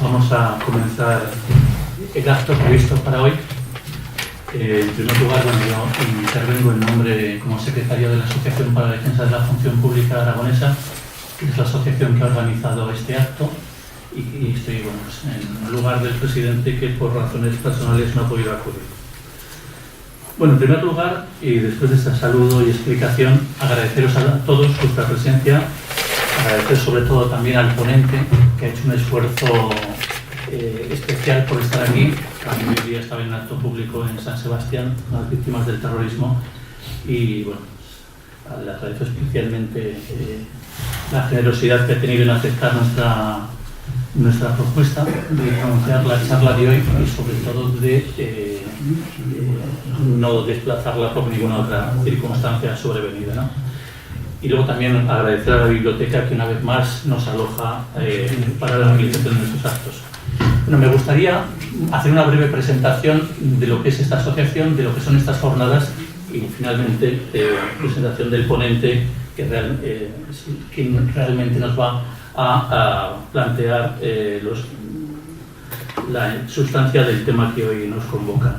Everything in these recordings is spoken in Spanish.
vamos a comenzar el acto previsto para hoy. En primer lugar, yo intervengo en nombre como secretario de la Asociación para la Defensa de la Función Pública Aragonesa, que es la asociación que ha organizado este acto, y estoy en lugar del presidente, que por razones personales no ha podido acudir. Bueno, en primer lugar, y después de este saludo y explicación, agradeceros a todos vuestra presencia, agradecer sobre todo también al ponente, que ha hecho un esfuerzo especial por estar aquí. También hoy día estaba en un acto público en San Sebastián, con las víctimas del terrorismo, y bueno, le agradezco especialmente la generosidad que ha tenido en aceptar nuestra propuesta de anunciar la charla de hoy y sobre todo de no desplazarla por ninguna otra circunstancia sobrevenida, ¿no? Y luego también agradecer a la biblioteca que una vez más nos aloja para la realización de nuestros actos. Bueno, me gustaría hacer una breve presentación de lo que es esta asociación, de lo que son estas jornadas y finalmente presentación del ponente, que quien realmente nos va a plantear la sustancia del tema que hoy nos convoca.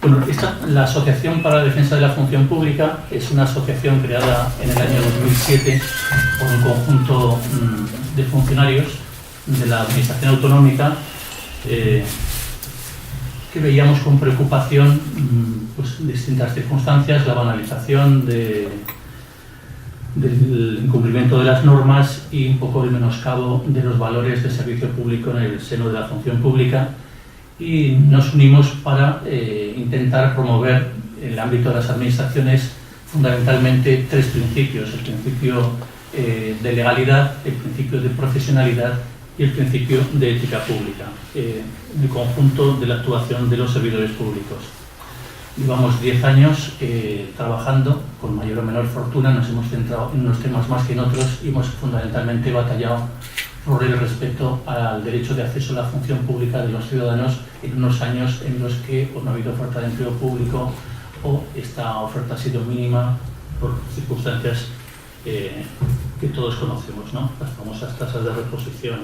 Bueno, la Asociación para la Defensa de la Función Pública es una asociación creada en el año 2007 por un conjunto de funcionarios de la Administración Autonómica que veíamos con preocupación distintas circunstancias, la banalización del incumplimiento de las normas y un poco el menoscabo de los valores de servicio público en el seno de la función pública, y nos unimos para intentar promover en el ámbito de las administraciones fundamentalmente tres principios: el principio de legalidad, el principio de profesionalidad y el principio de ética pública, en el conjunto de la actuación de los servidores públicos. Llevamos 10 años trabajando, con mayor o menor fortuna, nos hemos centrado en unos temas más que en otros y hemos fundamentalmente batallado por el respeto al derecho de acceso a la función pública de los ciudadanos en unos años en los que no ha habido oferta de empleo público o esta oferta ha sido mínima por circunstancias que todos conocemos, ¿no? Las famosas tasas de reposición.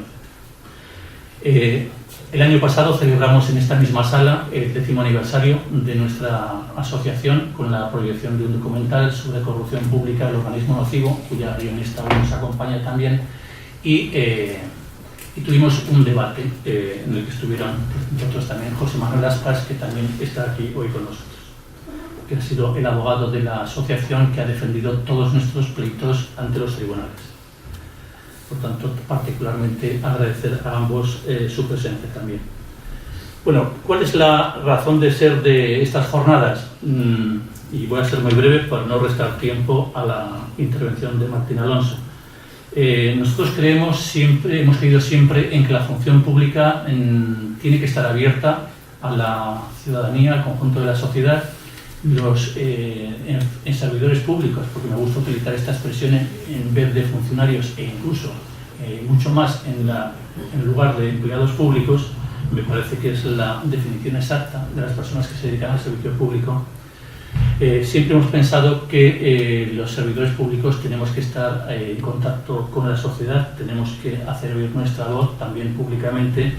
El año pasado celebramos en esta misma sala el 10º aniversario de nuestra asociación con la proyección de un documental sobre corrupción pública del organismo nocivo, cuya guionista hoy nos acompaña también, y tuvimos un debate en el que estuvieron nosotros también José Manuel Aspas, que también está aquí hoy con nosotros, que ha sido el abogado de la asociación que ha defendido todos nuestros pleitos ante los tribunales. Por tanto, particularmente agradecer a ambos su presencia también. Bueno, ¿cuál es la razón de ser de estas jornadas? Y voy a ser muy breve para no restar tiempo a la intervención de Martín Alonso. Nosotros hemos creído siempre en que la función pública tiene que estar abierta a la ciudadanía, al conjunto de la sociedad, en servidores públicos, porque me gusta utilizar esta expresión en vez de funcionarios, e incluso mucho más en lugar de empleados públicos. Me parece que es la definición exacta de las personas que se dedican al servicio público. Siempre hemos pensado que los servidores públicos tenemos que estar en contacto con la sociedad, tenemos que hacer oír nuestra voz también públicamente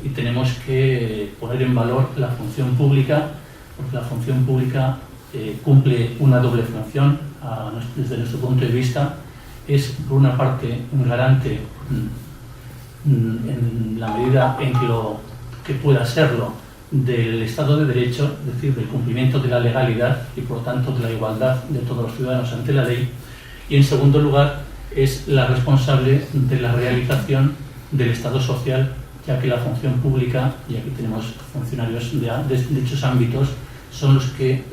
y tenemos que poner en valor la función pública, porque la función pública cumple una doble función. Desde nuestro punto de vista, es por una parte un garante en la medida en que pueda serlo del Estado de Derecho, es decir, del cumplimiento de la legalidad y por tanto de la igualdad de todos los ciudadanos ante la ley, y en segundo lugar es la responsable de la realización del Estado social, ya que la función pública, y aquí tenemos funcionarios de dichos ámbitos, son los que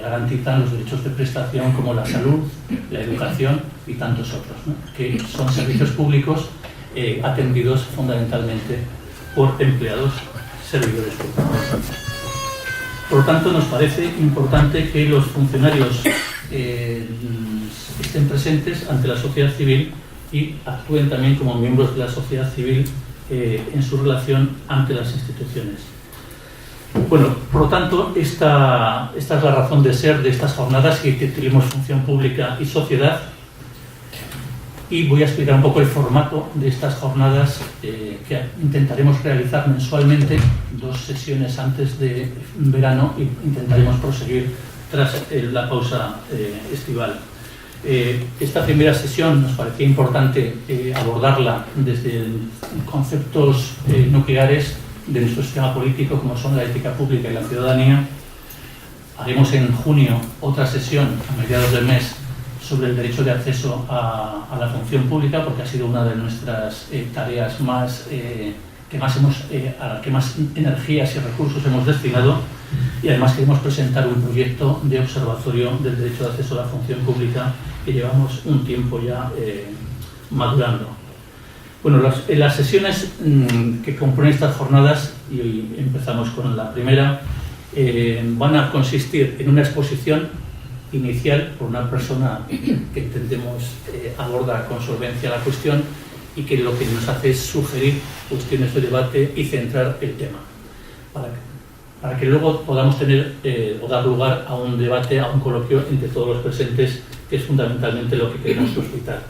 garantizan los derechos de prestación como la salud, la educación y tantos otros, ¿no? Que son servicios públicos atendidos fundamentalmente por empleados servidores públicos. Por lo tanto, nos parece importante que los funcionarios estén presentes ante la sociedad civil y actúen también como miembros de la sociedad civil en su relación ante las instituciones. Bueno, por lo tanto, esta es la razón de ser de estas jornadas, que titulemos Función Pública y Sociedad. y voy a explicar un poco el formato de estas jornadas que intentaremos realizar mensualmente, 2 sesiones antes de verano, y intentaremos proseguir tras la pausa estival. Esta primera sesión nos parecía importante abordarla desde conceptos nucleares de nuestro sistema político, como son la ética pública y la ciudadanía. Haremos en junio otra sesión a mediados del mes sobre el derecho de acceso a la función pública, porque ha sido una de nuestras tareas a la que más energías y recursos hemos destinado, y además queremos presentar un proyecto de observatorio del derecho de acceso a la función pública que llevamos un tiempo ya madurando. Bueno, las sesiones que componen estas jornadas, y hoy empezamos con la primera, van a consistir en una exposición inicial por una persona que entendemos aborda con solvencia la cuestión y que lo que nos hace es sugerir cuestiones de debate y centrar el tema, para que luego podamos tener o dar lugar a un debate, a un coloquio entre todos los presentes, que es fundamentalmente lo que queremos suscitar.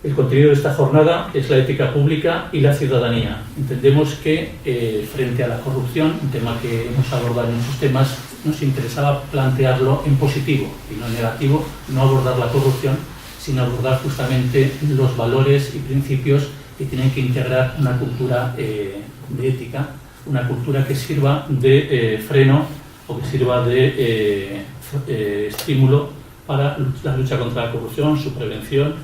El contenido de esta jornada es la ética pública y la ciudadanía. Entendemos que frente a la corrupción, un tema que hemos abordado en muchos temas, nos interesaba plantearlo en positivo y no en negativo, no abordar la corrupción, sino abordar justamente los valores y principios que tienen que integrar una cultura de ética, una cultura que sirva de freno o que sirva de estímulo para la lucha contra la corrupción, su prevención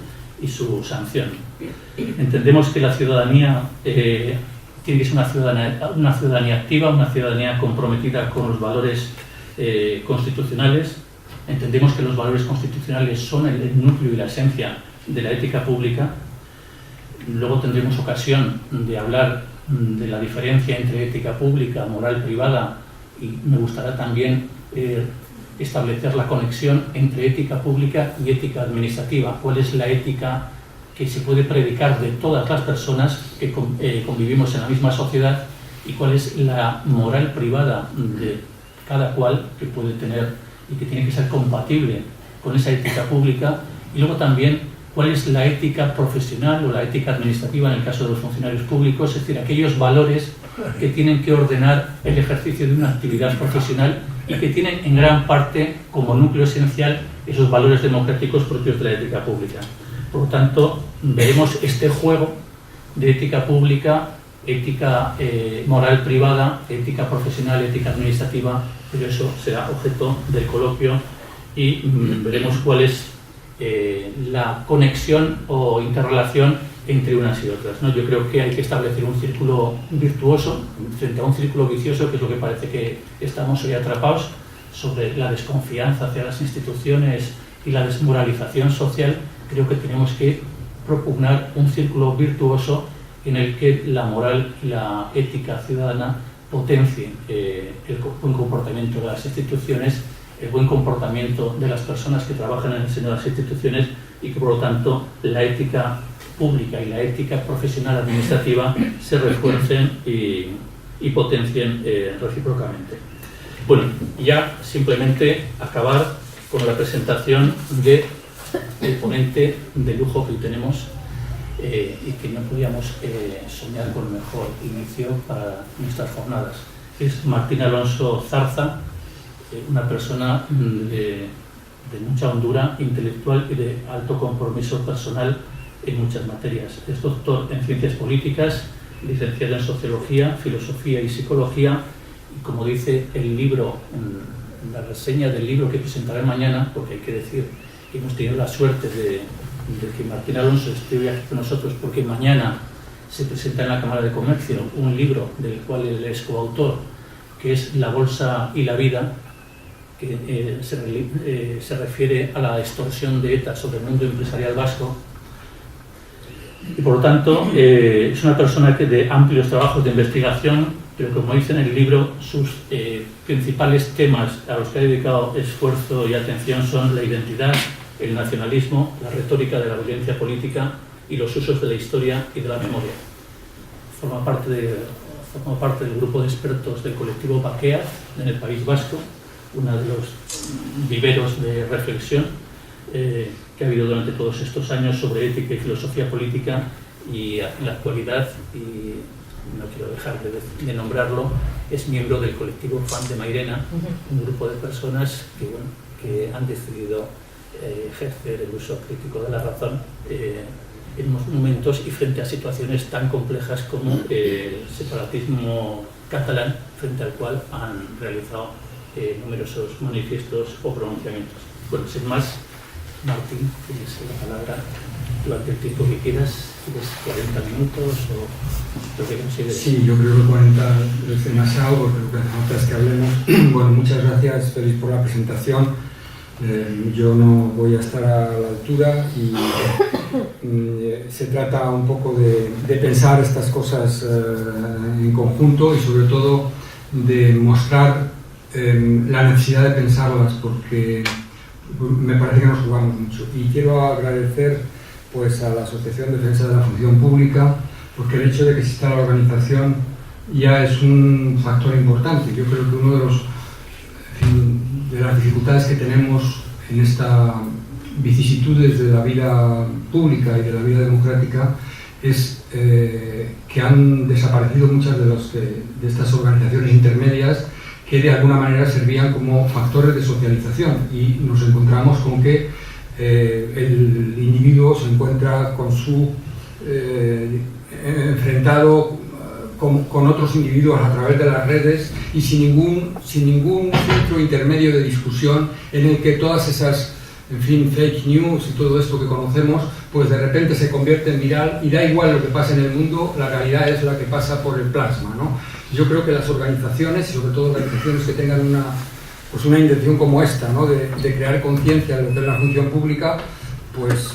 y su sanción. Entendemos que la ciudadanía tiene que ser una ciudadanía activa, una ciudadanía comprometida con los valores constitucionales. Entendemos que los valores constitucionales son el núcleo y la esencia de la ética pública. Luego tendremos ocasión de hablar de la diferencia entre ética pública, moral privada, y me gustará también establecer la conexión entre ética pública y ética administrativa. ¿Cuál es la ética que se puede predicar de todas las personas que convivimos en la misma sociedad, y cuál es la moral privada de cada cual que puede tener y que tiene que ser compatible con esa ética pública? Y luego también cuál es la ética profesional o la ética administrativa en el caso de los funcionarios públicos, es decir, aquellos valores que tienen que ordenar el ejercicio de una actividad profesional y que tienen en gran parte como núcleo esencial esos valores democráticos propios de la ética pública. Por lo tanto, veremos este juego de ética pública, ética moral privada, ética profesional, ética administrativa, pero eso será objeto del coloquio, y veremos cuál es la conexión o interrelación entre unas y otras, ¿no? Yo creo que hay que establecer un círculo virtuoso frente a un círculo vicioso, que es lo que parece que estamos hoy atrapados, sobre la desconfianza hacia las instituciones y la desmoralización social. Creo que tenemos que propugnar un círculo virtuoso en el que la moral y la ética ciudadana potencien el buen comportamiento de las instituciones, el buen comportamiento de las personas que trabajan en el seno de las instituciones, y que por lo tanto la ética pública y la ética profesional administrativa se refuercen y potencien recíprocamente. Bueno, ya simplemente acabar con la presentación del ponente de lujo que hoy tenemos, y que no podíamos soñar con mejor inicio para nuestras jornadas. Es Martín Alonso Zarza, una persona de mucha hondura intelectual y de alto compromiso personal en muchas materias. Es doctor en Ciencias Políticas, licenciado en Sociología, Filosofía y Psicología, y como dice el libro, en la reseña del libro que presentaré mañana, porque hay que decir que hemos tenido la suerte de que Martín Alonso esté hoy aquí con nosotros, porque mañana se presenta en la Cámara de Comercio un libro del cual él es coautor, que es La Bolsa y la Vida, que se refiere a la extorsión de ETA sobre el mundo empresarial vasco. Y por lo tanto es una persona que de amplios trabajos de investigación, pero como dice en el libro, sus principales temas a los que ha dedicado esfuerzo y atención son la identidad, el nacionalismo, la retórica de la violencia política y los usos de la historia y de la memoria. Forma parte del grupo de expertos del colectivo Bakea en el País Vasco, uno de los viveros de reflexión que ha habido durante todos estos años sobre ética y filosofía política, y en la actualidad, y no quiero dejar de nombrarlo, es miembro del colectivo Fan de Mairena, un grupo de personas que han decidido ejercer el uso crítico de la razón en momentos y frente a situaciones tan complejas como el separatismo catalán, frente al cual han realizado numerosos manifiestos o pronunciamientos. Bueno, sin más, Martín, tienes la palabra durante el tiempo que quieras. ¿Tienes 40 minutos o lo que consideres? Sí, yo creo que 40 es demasiado, porque lo que hace falta es que hablemos. Bueno, muchas gracias, Félix, por la presentación. Yo no voy a estar a la altura y se trata un poco de pensar estas cosas en conjunto y sobre todo de mostrar la necesidad de pensarlas, porque me parece que nos jugamos mucho. Y quiero agradecer pues a la Asociación Defensa de la Función Pública, porque el hecho de que exista la organización ya es un factor importante. Yo creo que uno de las dificultades que tenemos en estas vicisitudes de la vida pública y de la vida democrática es que han desaparecido muchas de estas organizaciones intermedias que de alguna manera servían como factores de socialización, y nos encontramos con que el individuo se encuentra con su enfrentado con otros individuos a través de las redes y sin ningún filtro intermedio de discusión en el que todas esas, en fin, fake news y todo esto que conocemos, pues de repente se convierte en viral y da igual lo que pasa en el mundo, la realidad es la que pasa por el plasma, ¿no? Yo creo que las organizaciones, y sobre todo organizaciones que tengan una intención como esta, ¿no? de crear conciencia de lo que es la función pública, pues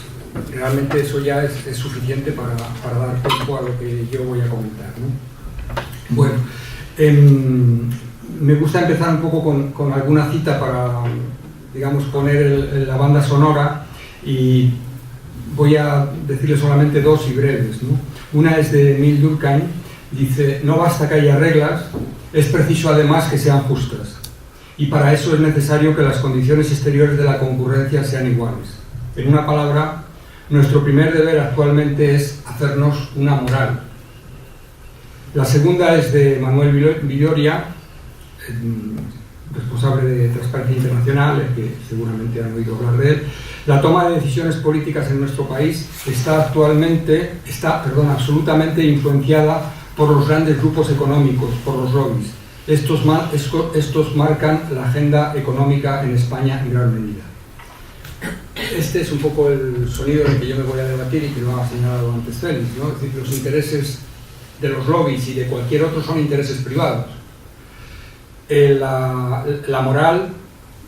realmente eso ya es suficiente para dar tiempo a lo que yo voy a comentar, ¿no? Bueno, me gusta empezar un poco con alguna cita para, digamos, poner la banda sonora, y voy a decirle solamente dos y breves, ¿no? Una es de Emile Durkheim, dice: no basta que haya reglas, es preciso además que sean justas, y para eso es necesario que las condiciones exteriores de la concurrencia sean iguales. En una palabra, nuestro primer deber actualmente es hacernos una moral. La segunda es de Manuel Villoria, responsable de Transparencia Internacional, que seguramente han oído hablar de él. La toma de decisiones políticas en nuestro país está absolutamente influenciada por los grandes grupos económicos, por los lobbies. Estos marcan la agenda económica en España en gran medida. Este es un poco el sonido en el que yo me voy a debatir y que lo ha señalado antes Félix, ¿no? Es decir, los intereses de los lobbies y de cualquier otro son intereses privados. La moral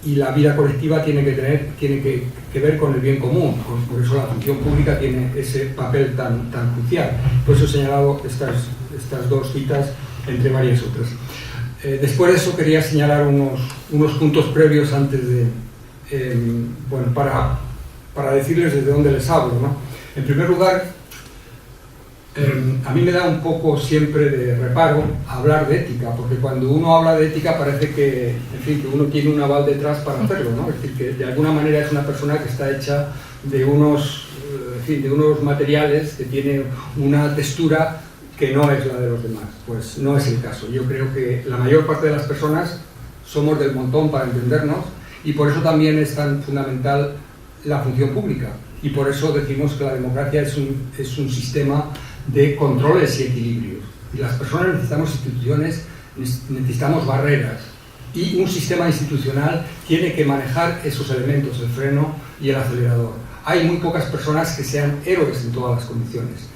y la vida colectiva tiene que ver con el bien común, por eso la función pública tiene ese papel tan crucial. Por eso he señalado estas dos citas entre varias otras. Después de eso quería señalar unos puntos previos antes de, bueno, para decirles desde dónde les hablo, ¿no? En primer lugar, a mí me da un poco siempre de reparo hablar de ética, porque cuando uno habla de ética parece que, en fin, que uno tiene un aval detrás para hacerlo, ¿no? Es decir, que de alguna manera es una persona que está hecha de unos materiales que tienen una textura que no es la de los demás. Pues no es el caso. Yo creo que la mayor parte de las personas somos del montón para entendernos, y por eso también es tan fundamental la función pública, y por eso decimos que la democracia es un sistema de controles y equilibrios, y las personas necesitamos instituciones, necesitamos barreras, y un sistema institucional tiene que manejar esos elementos, el freno y el acelerador. Hay muy pocas personas que sean héroes en todas las condiciones.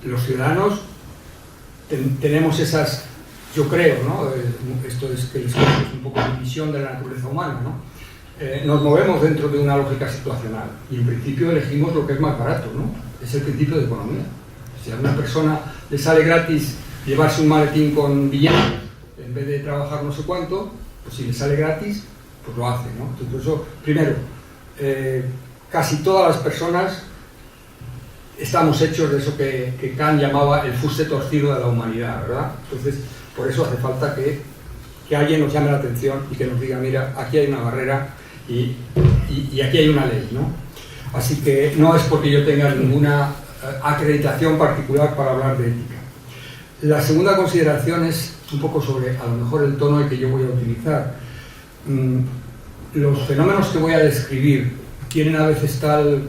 Los ciudadanos tenemos esas, yo creo, ¿no? Esto es que es un poco mi visión de la naturaleza humana, ¿no? Nos movemos dentro de una lógica situacional, y en principio elegimos lo que es más barato, ¿no? Es el principio de economía. Si a una persona le sale gratis llevarse un maletín con billetes en vez de trabajar no sé cuánto, pues si le sale gratis, pues lo hace, ¿no? Entonces, por eso, primero, casi todas las personas estamos hechos de eso que Kant llamaba el fuste torcido de la humanidad, ¿verdad? Entonces, por eso hace falta que alguien nos llame la atención y que nos diga: mira, aquí hay una barrera y y aquí hay una ley, ¿no? Así que no es porque yo tenga ninguna acreditación particular para hablar de ética. La segunda consideración es un poco sobre, a lo mejor, el tono que yo voy a utilizar. Los fenómenos que voy a describir tienen a veces tal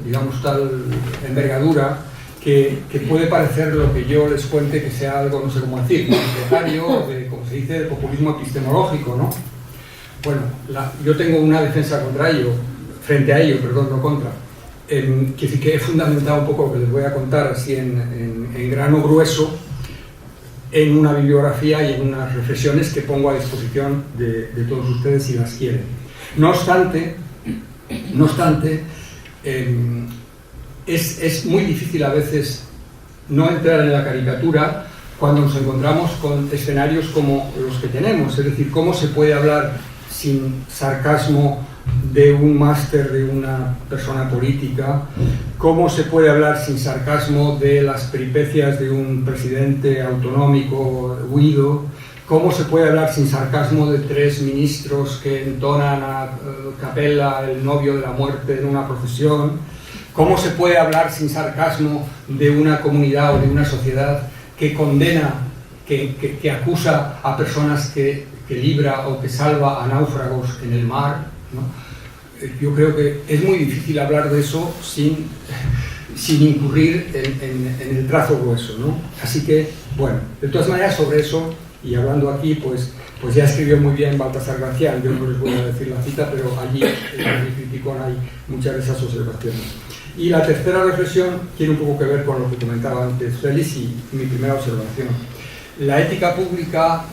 envergadura que puede parecer lo que yo les cuente que sea algo, no sé cómo decir, necesario, como se dice, de populismo epistemológico, ¿no? Bueno, yo tengo una defensa frente a ello, no contra. Que he fundamentado un poco lo que les voy a contar así en grano grueso en una bibliografía y en unas reflexiones que pongo a disposición de todos ustedes si las quieren. No obstante, es muy difícil a veces no entrar en la caricatura cuando nos encontramos con escenarios como los que tenemos, es decir, cómo se puede hablar sin sarcasmo de un máster de una persona política, cómo se puede hablar sin sarcasmo de las peripecias de un presidente autonómico huido, cómo se puede hablar sin sarcasmo de 3 ministros que entonan a capella el novio de la muerte en una procesión, cómo se puede hablar sin sarcasmo de una comunidad o de una sociedad que condena, que acusa a personas que libra o que salva a náufragos en el mar, ¿no? Yo creo que es muy difícil hablar de eso sin incurrir en el trazo grueso, ¿no? Así que, bueno, de todas maneras sobre eso, y hablando aquí, pues ya escribió muy bien Baltasar Gracián, yo no les voy a decir la cita, pero allí en el Criticón hay muchas de esas observaciones. Y la tercera reflexión tiene un poco que ver con lo que comentaba antes Félix y mi primera observación. La ética pública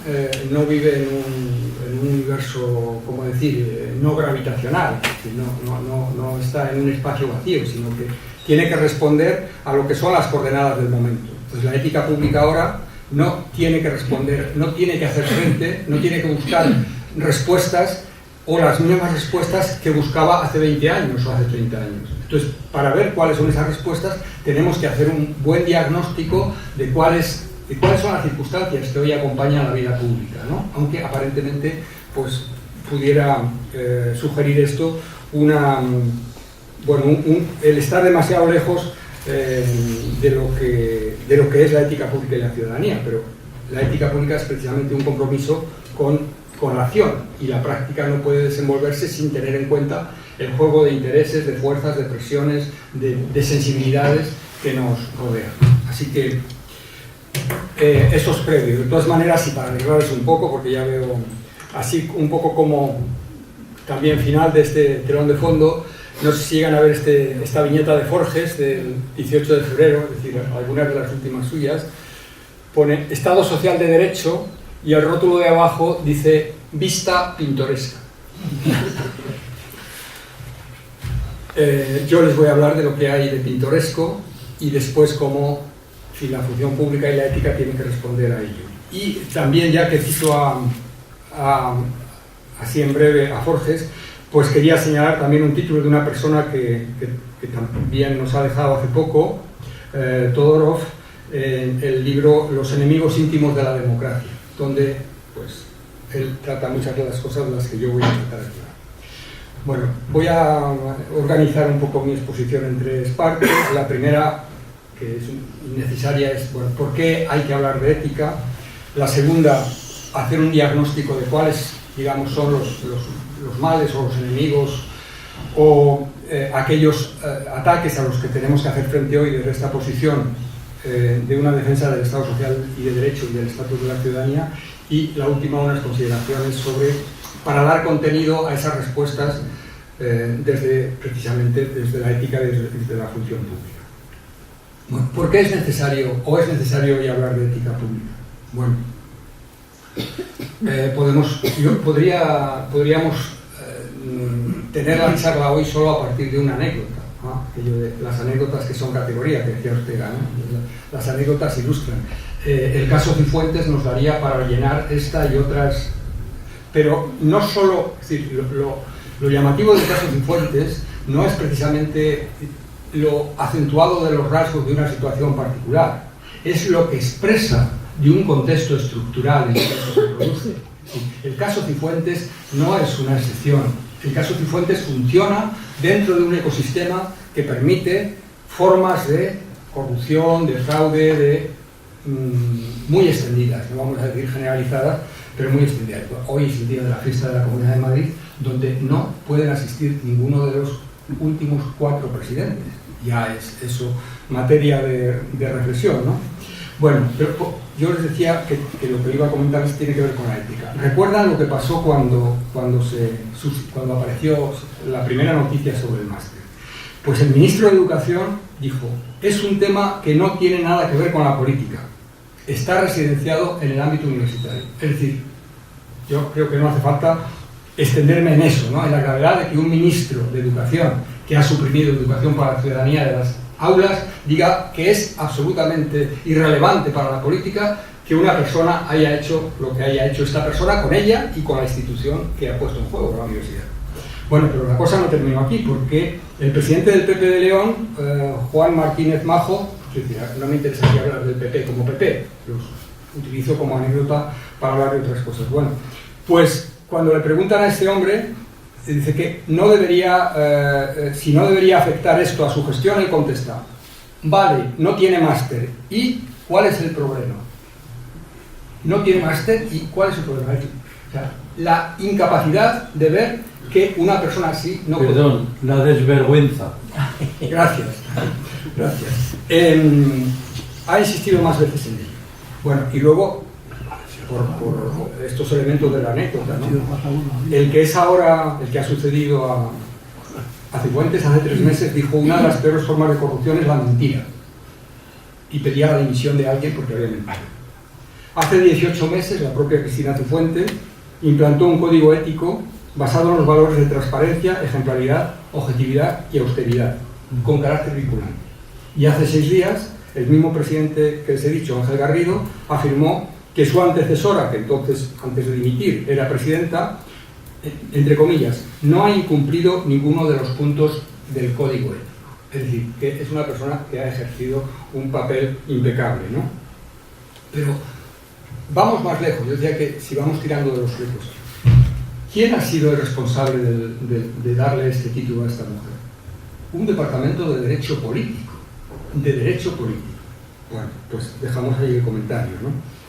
no vive en un universo, ¿cómo decir?, no gravitacional, no está en un espacio vacío, sino que tiene que responder a lo que son las coordenadas del momento. Entonces la ética pública ahora no tiene que responder, no tiene que hacer frente, no tiene que buscar respuestas o las mismas respuestas que buscaba hace 20 años o hace 30 años. Entonces, para ver cuáles son esas respuestas, tenemos que hacer un buen diagnóstico de cuáles son las circunstancias que hoy acompañan a la vida pública, ¿no? Aunque aparentemente pues, pudiera sugerir esto el estar demasiado lejos de lo que es la ética pública y la ciudadanía, pero la ética pública es precisamente un compromiso con la acción, y la práctica no puede desenvolverse sin tener en cuenta el juego de intereses, de fuerzas, de presiones, de sensibilidades que nos rodean. Así que eso es previo. De todas maneras, y para alegrarles un poco, porque ya veo así un poco como también final de este telón de fondo, no sé si llegan a ver esta viñeta de Forges del 18 de febrero, es decir, algunas de las últimas suyas, pone Estado Social de Derecho y el rótulo de abajo dice vista pintoresca. Yo les voy a hablar de lo que hay de pintoresco y después cómo la función pública y la ética tienen que responder a ello. Y también, ya que cito así en breve a Forges, pues quería señalar también un título de una persona que también nos ha dejado hace poco, Todorov, el libro Los enemigos íntimos de la democracia, donde pues él trata muchas de las cosas de las que yo voy a tratar aquí. Bueno, voy a organizar un poco mi exposición en 3 partes. La primera, que es necesaria, es bueno, ¿por qué hay que hablar de ética? La segunda, hacer un diagnóstico de cuáles, digamos, son los males o los enemigos o aquellos ataques a los que tenemos que hacer frente hoy desde esta posición de una defensa del Estado social y de derecho y del estatus de la ciudadanía. Y la última, unas consideraciones para dar contenido a esas respuestas precisamente desde la ética, desde la función pública. Bueno, ¿por qué es necesario hoy hablar de ética pública? Bueno, podríamos tener la charla hoy solo a partir de una anécdota, ¿no? Aquello de las anécdotas que son categoría, que decía Ortega, ¿no? Las anécdotas ilustran. El caso Cifuentes nos daría para llenar esta y otras, pero no solo, es decir, lo llamativo del caso Cifuentes no es precisamente lo acentuado de los rasgos de una situación particular, es lo que expresa de un contexto estructural en el que eso se produce. El caso Cifuentes no es una excepción, El caso Cifuentes funciona dentro de un ecosistema que permite formas de corrupción, de fraude, muy extendidas, no vamos a decir generalizadas, pero muy extendidas. Hoy es el día de la fiesta de la Comunidad de Madrid, donde no pueden asistir ninguno de los últimos 4 presidentes. Ya es eso materia de reflexión, ¿no? Bueno, pero yo les decía que lo que iba a comentarles tiene que ver con la ética. ¿Recuerdan lo que pasó cuando apareció la primera noticia sobre el máster? Pues el ministro de Educación dijo, es un tema que no tiene nada que ver con la política, está residenciado en el ámbito universitario. Es decir, yo creo que no hace falta extenderme en eso, ¿no? En la gravedad de que un ministro de Educación que ha suprimido educación para la ciudadanía de las aulas diga que es absolutamente irrelevante para la política que una persona haya hecho lo que haya hecho esta persona con ella y con la institución que ha puesto en juego, la universidad. Bueno, pero la cosa no terminó aquí, porque el presidente del PP de León, Juan Martínez Majo, no me interesa aquí hablar del PP como PP, los utilizo como anécdota para hablar de otras cosas. Bueno, pues cuando le preguntan a este hombre, dice que no debería, si no debería afectar esto a su gestión, él contesta, vale, no tiene máster, ¿y cuál es el problema? No tiene máster, ¿y cuál es el problema? O sea, la incapacidad de ver que una persona así no... Perdón, la desvergüenza. Gracias, gracias. Ha insistido más veces en ello. Bueno, y luego, por estos elementos de la anécdota, ¿no? El que es ahora, el que ha sucedido a Cifuentes hace 3 meses, dijo una de las peores formas de corrupción es la mentira. Y pedía la dimisión de alguien porque había mentido. Hace 18 meses, la propia Cristina Cifuentes implantó un código ético basado en los valores de transparencia, ejemplaridad, objetividad y austeridad, con carácter vinculante. Y hace 6 días, el mismo presidente que les he dicho, Ángel Garrido, afirmó que su antecesora, que entonces, antes de dimitir, era presidenta, entre comillas, no ha incumplido ninguno de los puntos del código ético. Es decir, que es una persona que ha ejercido un papel impecable, ¿no? Pero vamos más lejos. Yo decía que si vamos tirando de los ricos, ¿quién ha sido el responsable de darle este título a esta mujer? Un departamento de Derecho Político. De Derecho Político. Bueno, pues dejamos ahí el comentario, ¿no?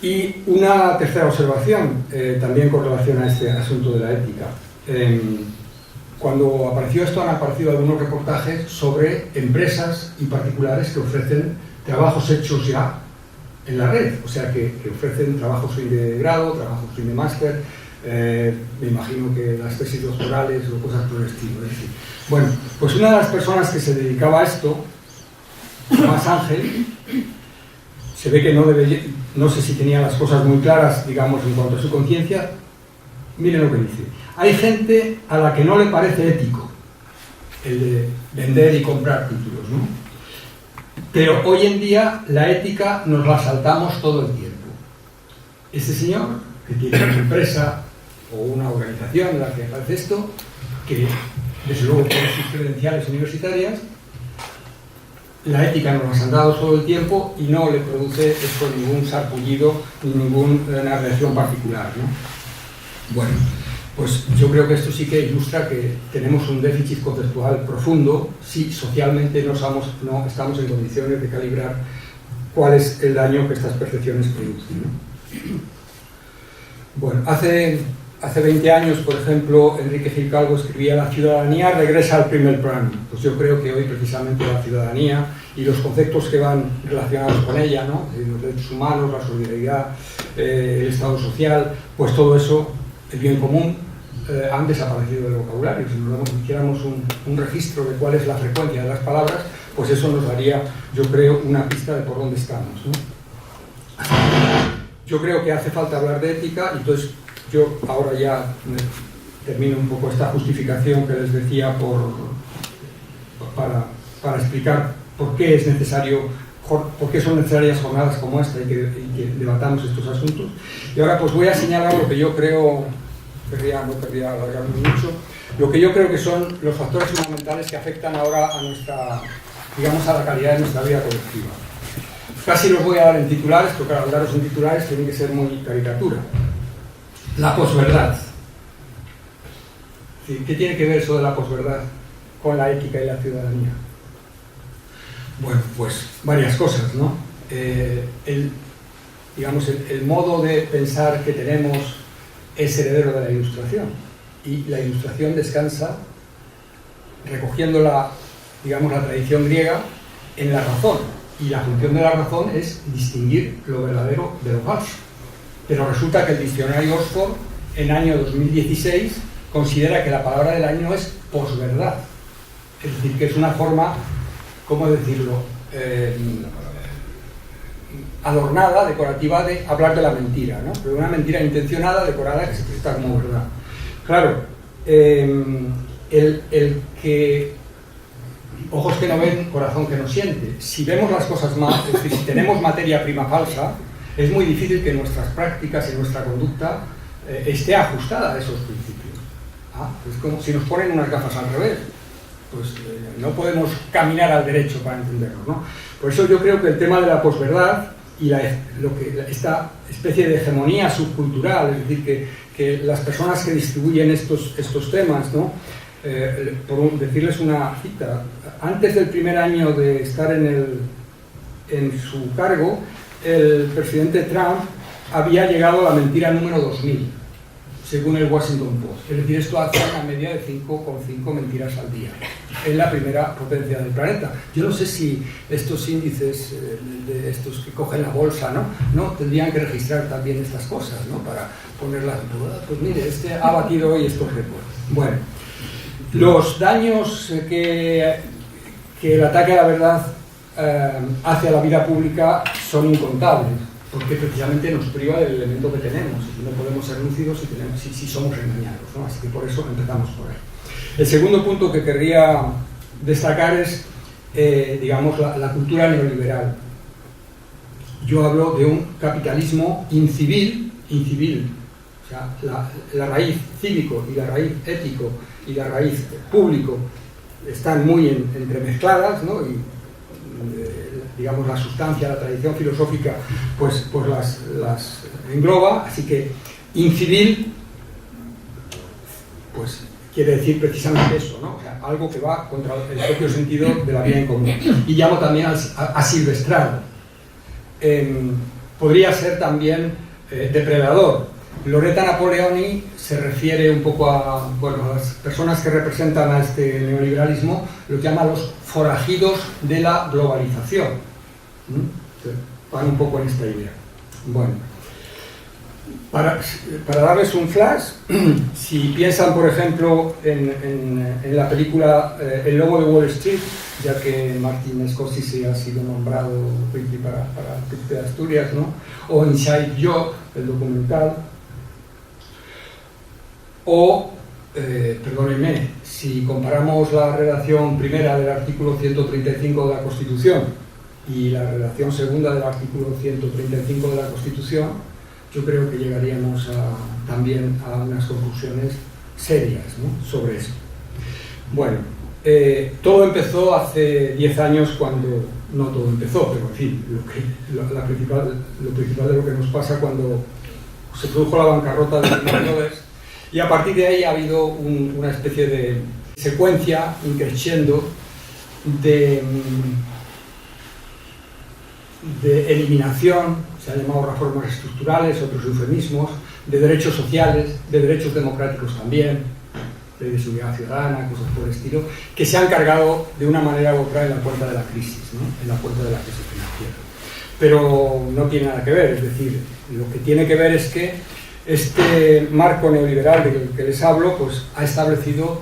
Y una tercera observación, también con relación a este asunto de la ética. Cuando apareció esto, han aparecido algunos reportajes sobre empresas y particulares que ofrecen trabajos hechos ya en la red, o sea, que ofrecen trabajos fin de grado, trabajos fin de máster, me imagino que las tesis doctorales o cosas por el estilo. Es decir, bueno, pues una de las personas que se dedicaba a esto, Tomás Ángel, se ve que no sé si tenía las cosas muy claras, digamos, en cuanto a su conciencia. Miren lo que dice. Hay gente a la que no le parece ético el de vender y comprar títulos, ¿no? Pero hoy en día la ética nos la saltamos todo el tiempo. Este señor, que tiene una empresa o una organización en la que hace esto, que desde luego tiene sus credenciales universitarias, la ética nos las han dado todo el tiempo y no le produce esto ningún sarpullido ni ninguna reacción particular, ¿no? Bueno, pues yo creo que esto sí que ilustra que tenemos un déficit conceptual profundo si socialmente no estamos en condiciones de calibrar cuál es el daño que estas percepciones producen, ¿no? Bueno, hace 20 años, por ejemplo, Enrique Gil Calvo escribía "La ciudadanía regresa al primer plano". Pues yo creo que hoy precisamente la ciudadanía y los conceptos que van relacionados con ella, ¿no? Los derechos humanos, la solidaridad, el Estado social, pues todo eso, el bien común, han desaparecido del vocabulario. Si nos hiciéramos un registro de cuál es la frecuencia de las palabras, pues eso nos daría, yo creo, una pista de por dónde estamos, ¿no? Yo creo que hace falta hablar de ética, y entonces yo ahora ya termino un poco esta justificación que les decía para explicar por qué es necesario, por qué son necesarias jornadas como esta y que debatamos estos asuntos. Y ahora pues voy a señalar lo que yo creo, no querría alargarme mucho, lo que yo creo que son los factores fundamentales que afectan ahora a nuestra, digamos, a la calidad de nuestra vida colectiva. Casi los voy a dar en titulares, porque al daros en titulares tienen que ser muy caricatura. La posverdad. ¿Qué tiene que ver eso de la posverdad con la ética y la ciudadanía? Bueno, pues varias cosas, ¿no? El modo de pensar que tenemos es heredero de la Ilustración, y la Ilustración descansa, recogiendo la tradición griega, en la razón, y la función de la razón es distinguir lo verdadero de lo falso. Pero resulta que el diccionario Oxford, en año 2016, considera que la palabra del año es posverdad, es decir, que es una forma, ¿cómo decirlo?, adornada, decorativa, de hablar de la mentira, ¿no? Pero una mentira intencionada, decorada, que se presenta como verdad. Claro, el que ojos que no ven, corazón que no siente. Si vemos las cosas mal, es decir, si tenemos materia prima falsa, es muy difícil que nuestras prácticas y nuestra conducta esté ajustada a esos principios. Es como si nos ponen unas gafas al revés. Pues no podemos caminar al derecho para entendernos, ¿no? Por eso yo creo que el tema de la posverdad y esta especie de hegemonía subcultural, es decir, que las personas que distribuyen estos temas, ¿no? Por decirles una cita, antes del primer año de estar en su cargo, el presidente Trump había llegado a la mentira número 2000, según el Washington Post. Es decir, esto hace una media de 5,5 mentiras al día. Es la primera potencia del planeta. Yo no sé si estos índices, de estos que cogen la bolsa, ¿no? Tendrían que registrar también estas cosas, ¿no? Para ponerlas. Pues mire, este ha batido hoy estos récords. Bueno, los daños que el ataque a la verdad hace a la vida pública son incontables, porque precisamente nos priva del elemento que tenemos, y no podemos ser lúcidos si somos engañados, ¿no? Así que por eso empezamos por ahí. El segundo punto que querría destacar es, la cultura neoliberal. Yo hablo de un capitalismo incivil, o sea, la raíz cívico y la raíz ético y la raíz público están muy entremezcladas, ¿no? Y la sustancia, la tradición filosófica, pues las engloba, así que incivil, pues quiere decir precisamente eso, ¿no? O sea, algo que va contra el propio sentido de la vida en común. Y llamo también a silvestrado. Podría ser también depredador. Loretta Napoleoni se refiere un poco a las personas que representan a este neoliberalismo, lo que llama los forajidos de la globalización. Van un poco en esta idea. Bueno, para darles un flash, si piensan, por ejemplo, en la película El Lobo de Wall Street, ya que Martin Scorsese ha sido nombrado príncipe para el príncipe de Asturias, ¿no? O Inside Job, el documental, o, perdónenme, si comparamos la redacción primera del artículo 135 de la Constitución y la redacción segunda del artículo 135 de la Constitución, yo creo que llegaríamos también a unas conclusiones serias, ¿no? Sobre eso. Bueno, todo empezó hace 10 años cuando... No todo empezó, pero en fin, lo principal de lo que nos pasa cuando se produjo la bancarrota de Lehman Brothers, y a partir de ahí ha habido una especie de secuencia increciendo de eliminación, se han llamado reformas estructurales, otros eufemismos, de derechos sociales, de derechos democráticos también, ley de seguridad ciudadana, cosas por el estilo, que se han cargado de una manera u otra en la puerta de la crisis, ¿no? En la puerta de la crisis financiera. Pero no tiene nada que ver, es decir, lo que tiene que ver es que este marco neoliberal del que les hablo, pues ha establecido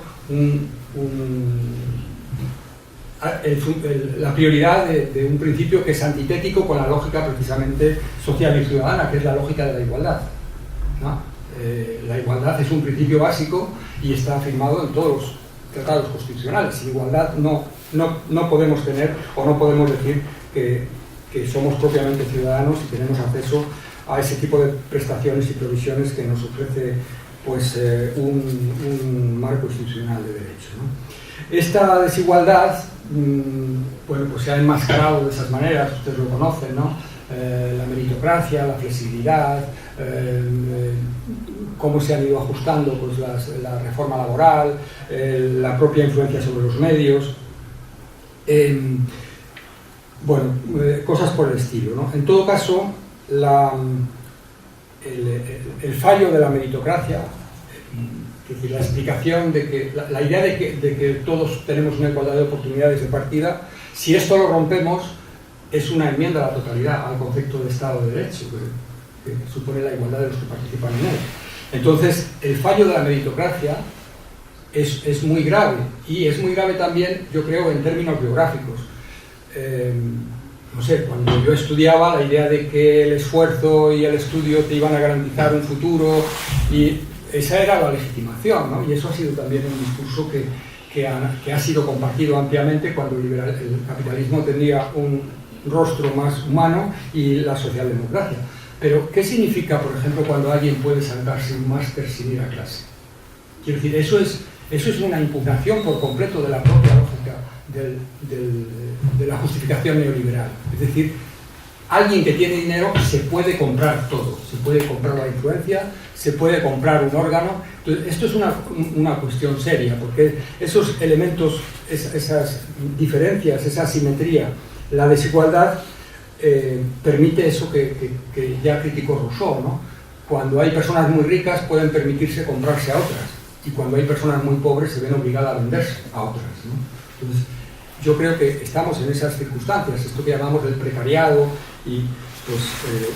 la prioridad de un principio que es antitético con la lógica precisamente social y ciudadana, que es la lógica de la igualdad, ¿no? La igualdad es un principio básico y está afirmado en todos los tratados constitucionales. Sin igualdad no podemos tener, o no podemos decir que somos propiamente ciudadanos y tenemos acceso a ese tipo de prestaciones y provisiones que nos ofrece pues, un marco institucional de derecho, ¿no? Esta desigualdad pues se ha enmascarado de esas maneras, ustedes lo conocen, ¿no? La meritocracia, la flexibilidad, cómo se han ido ajustando pues, la reforma laboral, la propia influencia sobre los medios, cosas por el estilo, ¿no? En todo caso, el fallo de la meritocracia, es decir, la explicación de que la idea de que todos tenemos una igualdad de oportunidades de partida, si esto lo rompemos, es una enmienda a la totalidad al concepto de Estado de Derecho, que supone la igualdad de los que participan en él. Entonces, el fallo de la meritocracia es muy grave, y es muy grave también, yo creo, en términos biográficos. No sé, cuando yo estudiaba, la idea de que el esfuerzo y el estudio te iban a garantizar un futuro, y esa era la legitimación, ¿no? Y eso ha sido también un discurso que ha sido compartido ampliamente cuando el capitalismo tenía un rostro más humano y la socialdemocracia. Pero, ¿qué significa, por ejemplo, cuando alguien puede saltarse un máster sin ir a clase? Quiero decir, eso es una impugnación por completo de la propia lógica de la justificación neoliberal. Es decir, alguien que tiene dinero se puede comprar todo, se puede comprar la influencia, se puede comprar un órgano. Entonces, esto es una cuestión seria, porque esos elementos, esas diferencias, esa asimetría, la desigualdad, permite eso que ya criticó Rousseau, ¿no? Cuando hay personas muy ricas pueden permitirse comprarse a otras, y cuando hay personas muy pobres se ven obligadas a venderse a otras, ¿no? Entonces, yo creo que estamos en esas circunstancias, esto que llamamos el precariado, y pues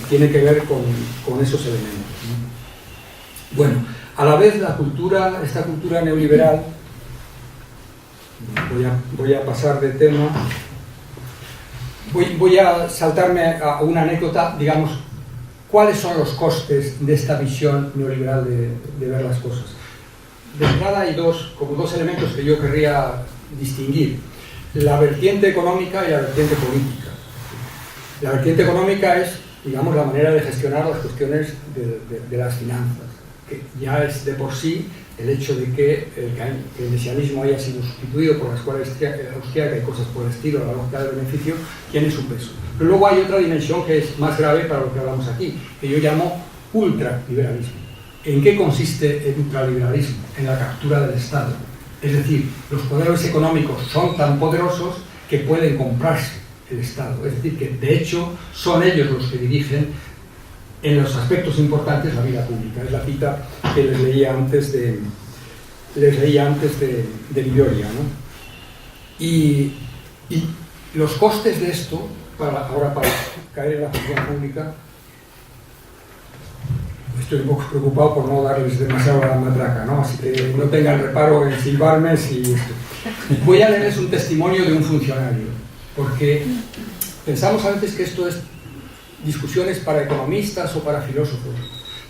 tiene que ver con esos elementos, ¿no? Bueno, a la vez esta cultura neoliberal, voy a pasar de tema, voy a saltarme a una anécdota, digamos, ¿cuáles son los costes de esta visión neoliberal de ver las cosas? De entrada hay dos elementos que yo querría distinguir: la vertiente económica y la vertiente política. La vertiente económica es, digamos, la manera de gestionar las cuestiones de las finanzas, que ya es de por sí el hecho de que el keynesianismo haya sido sustituido por la escuela austríaca y cosas por el estilo, la lógica del beneficio, tiene su peso. Pero luego hay otra dimensión que es más grave para lo que hablamos aquí, que yo llamo ultraliberalismo. ¿En qué consiste el ultraliberalismo? En la captura del Estado. Es decir, los poderes económicos son tan poderosos que pueden comprarse el Estado. Es decir, que de hecho son ellos los que dirigen en los aspectos importantes la vida pública. Es la cita que les leía antes de Villoria, ¿no? Y los costes de esto, para caer en la función pública, estoy un poco preocupado por no darles demasiado a la matraca, ¿no? Así que no tengan reparo en silbarme si... Voy a leerles un testimonio de un funcionario, porque pensamos a veces que esto es discusiones para economistas o para filósofos,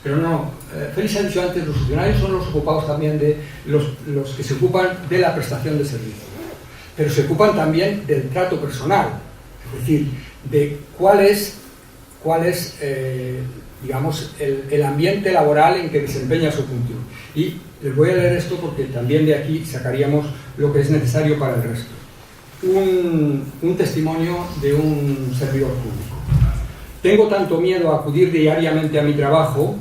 pero no. Félix ha dicho antes, los funcionarios son los ocupados también de los que se ocupan de la prestación de servicios, pero se ocupan también del trato personal, es decir, de cuál es digamos, el ambiente laboral en que desempeña su función. Y les voy a leer esto porque también de aquí sacaríamos lo que es necesario para el resto. Un testimonio de un servidor público. Tengo tanto miedo a acudir diariamente a mi trabajo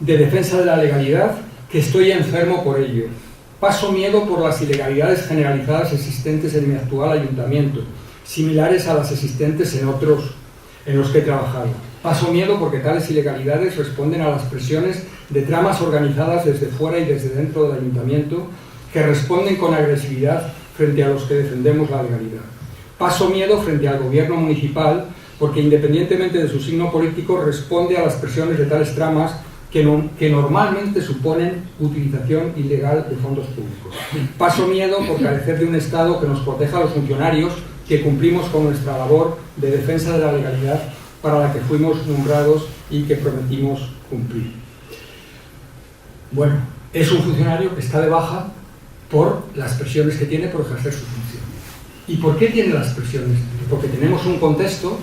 de defensa de la legalidad que estoy enfermo por ello. Paso miedo por las ilegalidades generalizadas existentes en mi actual ayuntamiento, similares a las existentes en otros en los que he trabajado. Paso miedo porque tales ilegalidades responden a las presiones de tramas organizadas desde fuera y desde dentro del ayuntamiento que responden con agresividad frente a los que defendemos la legalidad. Paso miedo frente al gobierno municipal porque, independientemente de su signo político, responde a las presiones de tales tramas que normalmente suponen utilización ilegal de fondos públicos. Paso miedo por carecer de un Estado que nos proteja a los funcionarios que cumplimos con nuestra labor de defensa de la legalidad para la que fuimos nombrados y que prometimos cumplir. Bueno, es un funcionario que está de baja por las presiones que tiene por ejercer su función. ¿Y por qué tiene las presiones? Porque tenemos un contexto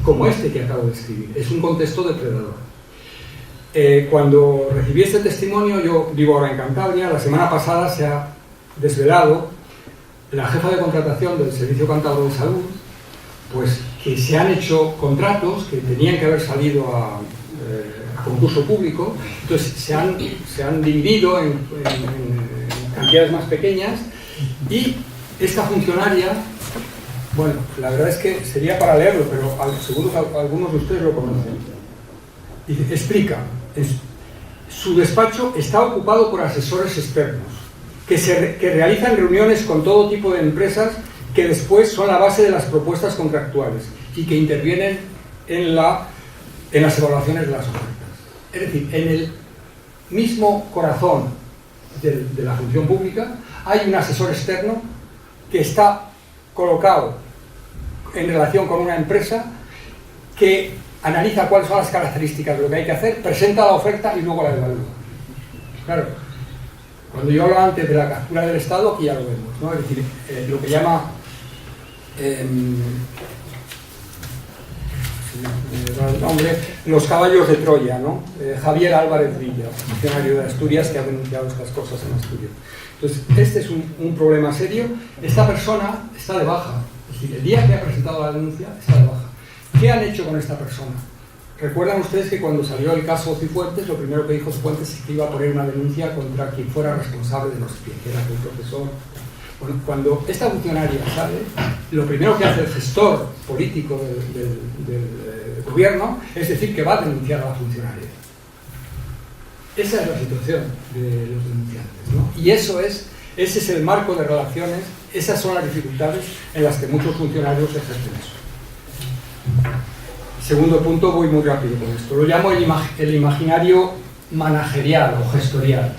como este que acabo de escribir. Es un contexto depredador. Cuando recibí este testimonio, yo vivo ahora en Cantabria, la semana pasada se ha desvelado la jefa de contratación del Servicio Cántabro de Salud, pues que se han hecho contratos que tenían que haber salido a concurso público, entonces se han dividido en cantidades más pequeñas, y esta funcionaria, bueno, la verdad es que sería para leerlo, pero seguro que algunos de ustedes lo conocen. Dice, explica, su despacho está ocupado por asesores externos que realizan reuniones con todo tipo de empresas que después son la base de las propuestas contractuales y que intervienen en las evaluaciones de las ofertas. Es decir, en el mismo corazón de la función pública hay un asesor externo que está colocado en relación con una empresa que analiza cuáles son las características de lo que hay que hacer, presenta la oferta y luego la evalúa. Claro, cuando yo hablaba antes de la captura del Estado, aquí ya lo vemos, ¿no? Es decir, lo que llama los caballos de Troya, ¿no? Javier Álvarez Villa, funcionario de Asturias, que ha denunciado estas cosas en Asturias. Entonces, este es un problema serio. Esta persona está de baja, es decir, el día que ha presentado la denuncia está de baja. ¿Qué han hecho con esta persona? Recuerdan ustedes que cuando salió el caso Cifuentes, lo primero que dijo Cifuentes es que iba a poner una denuncia contra quien fuera responsable de no sé quién, que era el profesor. Bueno, cuando esta funcionaria sale, lo primero que hace el gestor político del gobierno es decir que va a denunciar a la funcionaria. Esa es la situación de los denunciantes, ¿no? Y ese es el marco de relaciones, esas son las dificultades en las que muchos funcionarios ejercen eso. Segundo punto, voy muy rápido con esto. Lo llamo el imaginario managerial o gestorial.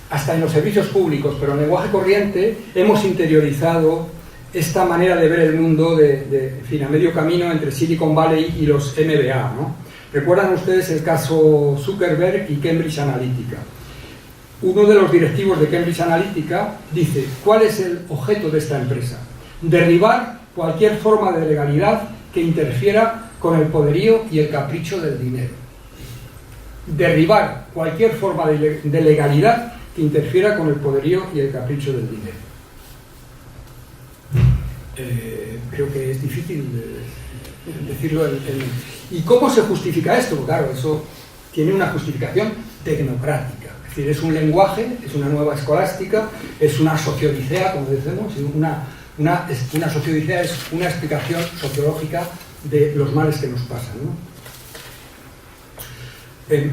Hasta en los servicios públicos, pero en lenguaje corriente, hemos interiorizado esta manera de ver el mundo en fin, a medio camino entre Silicon Valley y los MBA, ¿no? Recuerdan ustedes el caso Zuckerberg y Cambridge Analytica. Uno de los directivos de Cambridge Analytica dice, ¿cuál es el objeto de esta empresa? Derribar cualquier forma de legalidad que interfiera con el poderío y el capricho del dinero. Derribar cualquier forma de legalidad que interfiera con el poderío y el capricho del dinero. Creo que es difícil decirlo. ¿Y cómo se justifica esto? Porque claro, eso tiene una justificación tecnocrática. Es decir, es un lenguaje, es una nueva escolástica, es una sociodicea, como decimos, una sociodicea es una explicación sociológica de los males que nos pasan, ¿no?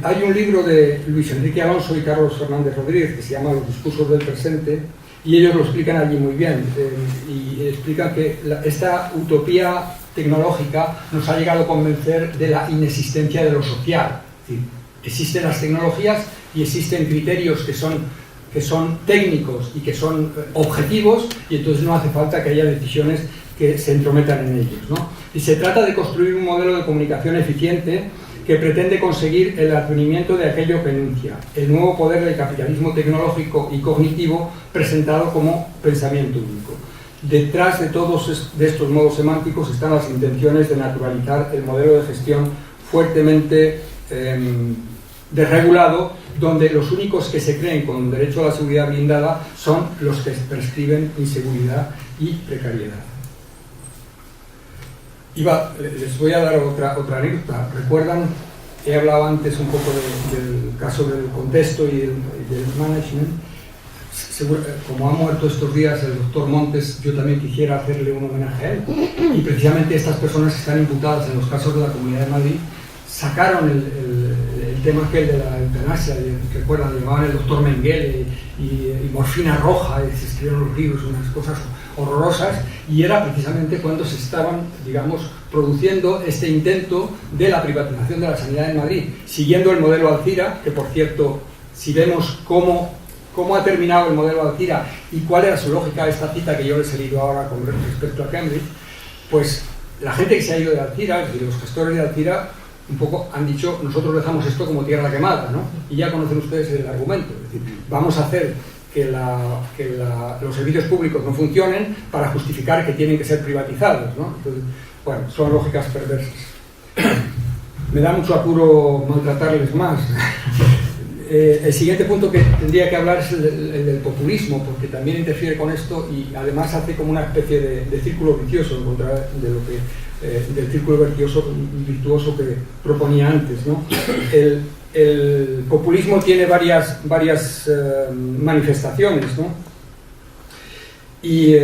Hay un libro de Luis Enrique Alonso y Carlos Fernández Rodríguez que se llama Los discursos del presente, y ellos lo explican allí muy bien, y explican que esta utopía tecnológica nos ha llegado a convencer de la inexistencia de lo social. Es decir, existen las tecnologías y existen criterios que son técnicos y que son objetivos, y entonces no hace falta que haya decisiones que se entrometan en ellos, ¿no? Y se trata de construir un modelo de comunicación eficiente que pretende conseguir el advenimiento de aquello que enuncia, el nuevo poder del capitalismo tecnológico y cognitivo presentado como pensamiento único. Detrás de todos estos modos semánticos están las intenciones de naturalizar el modelo de gestión fuertemente desregulado, donde los únicos que se creen con derecho a la seguridad blindada son los que prescriben inseguridad y precariedad. Les voy a dar otra anécdota. ¿Recuerdan? He hablado antes un poco del caso del contexto y del management. Como ha muerto estos días el doctor Montes, yo también quisiera hacerle un homenaje a él. Y precisamente estas personas que están imputadas en los casos de la Comunidad de Madrid sacaron el tema aquel de la eutanasia. Recuerdan, le llamaban el doctor Mengele y morfina roja, y se escribieron los libros, unas cosas horrorosas, y era precisamente cuando se estaban, digamos, produciendo este intento de la privatización de la sanidad en Madrid, siguiendo el modelo Alcira, que por cierto, si vemos cómo ha terminado el modelo Alcira y cuál era su lógica, esta cita que yo les he leído ahora con respecto a Cambridge, pues la gente que se ha ido de Alcira, es decir, los gestores de Alcira, un poco han dicho, nosotros dejamos esto como tierra quemada, ¿no? Y ya conocen ustedes el argumento, es decir, vamos a hacer que los servicios públicos no funcionen para justificar que tienen que ser privatizados, ¿no? Entonces, bueno, son lógicas perversas. Me da mucho apuro maltratarles más. El siguiente punto que tendría que hablar es el del populismo, porque también interfiere con esto y además hace como una especie de círculo vicioso en contra de lo que del círculo virtuoso que proponía antes, ¿no? El populismo tiene varias manifestaciones, ¿no? Y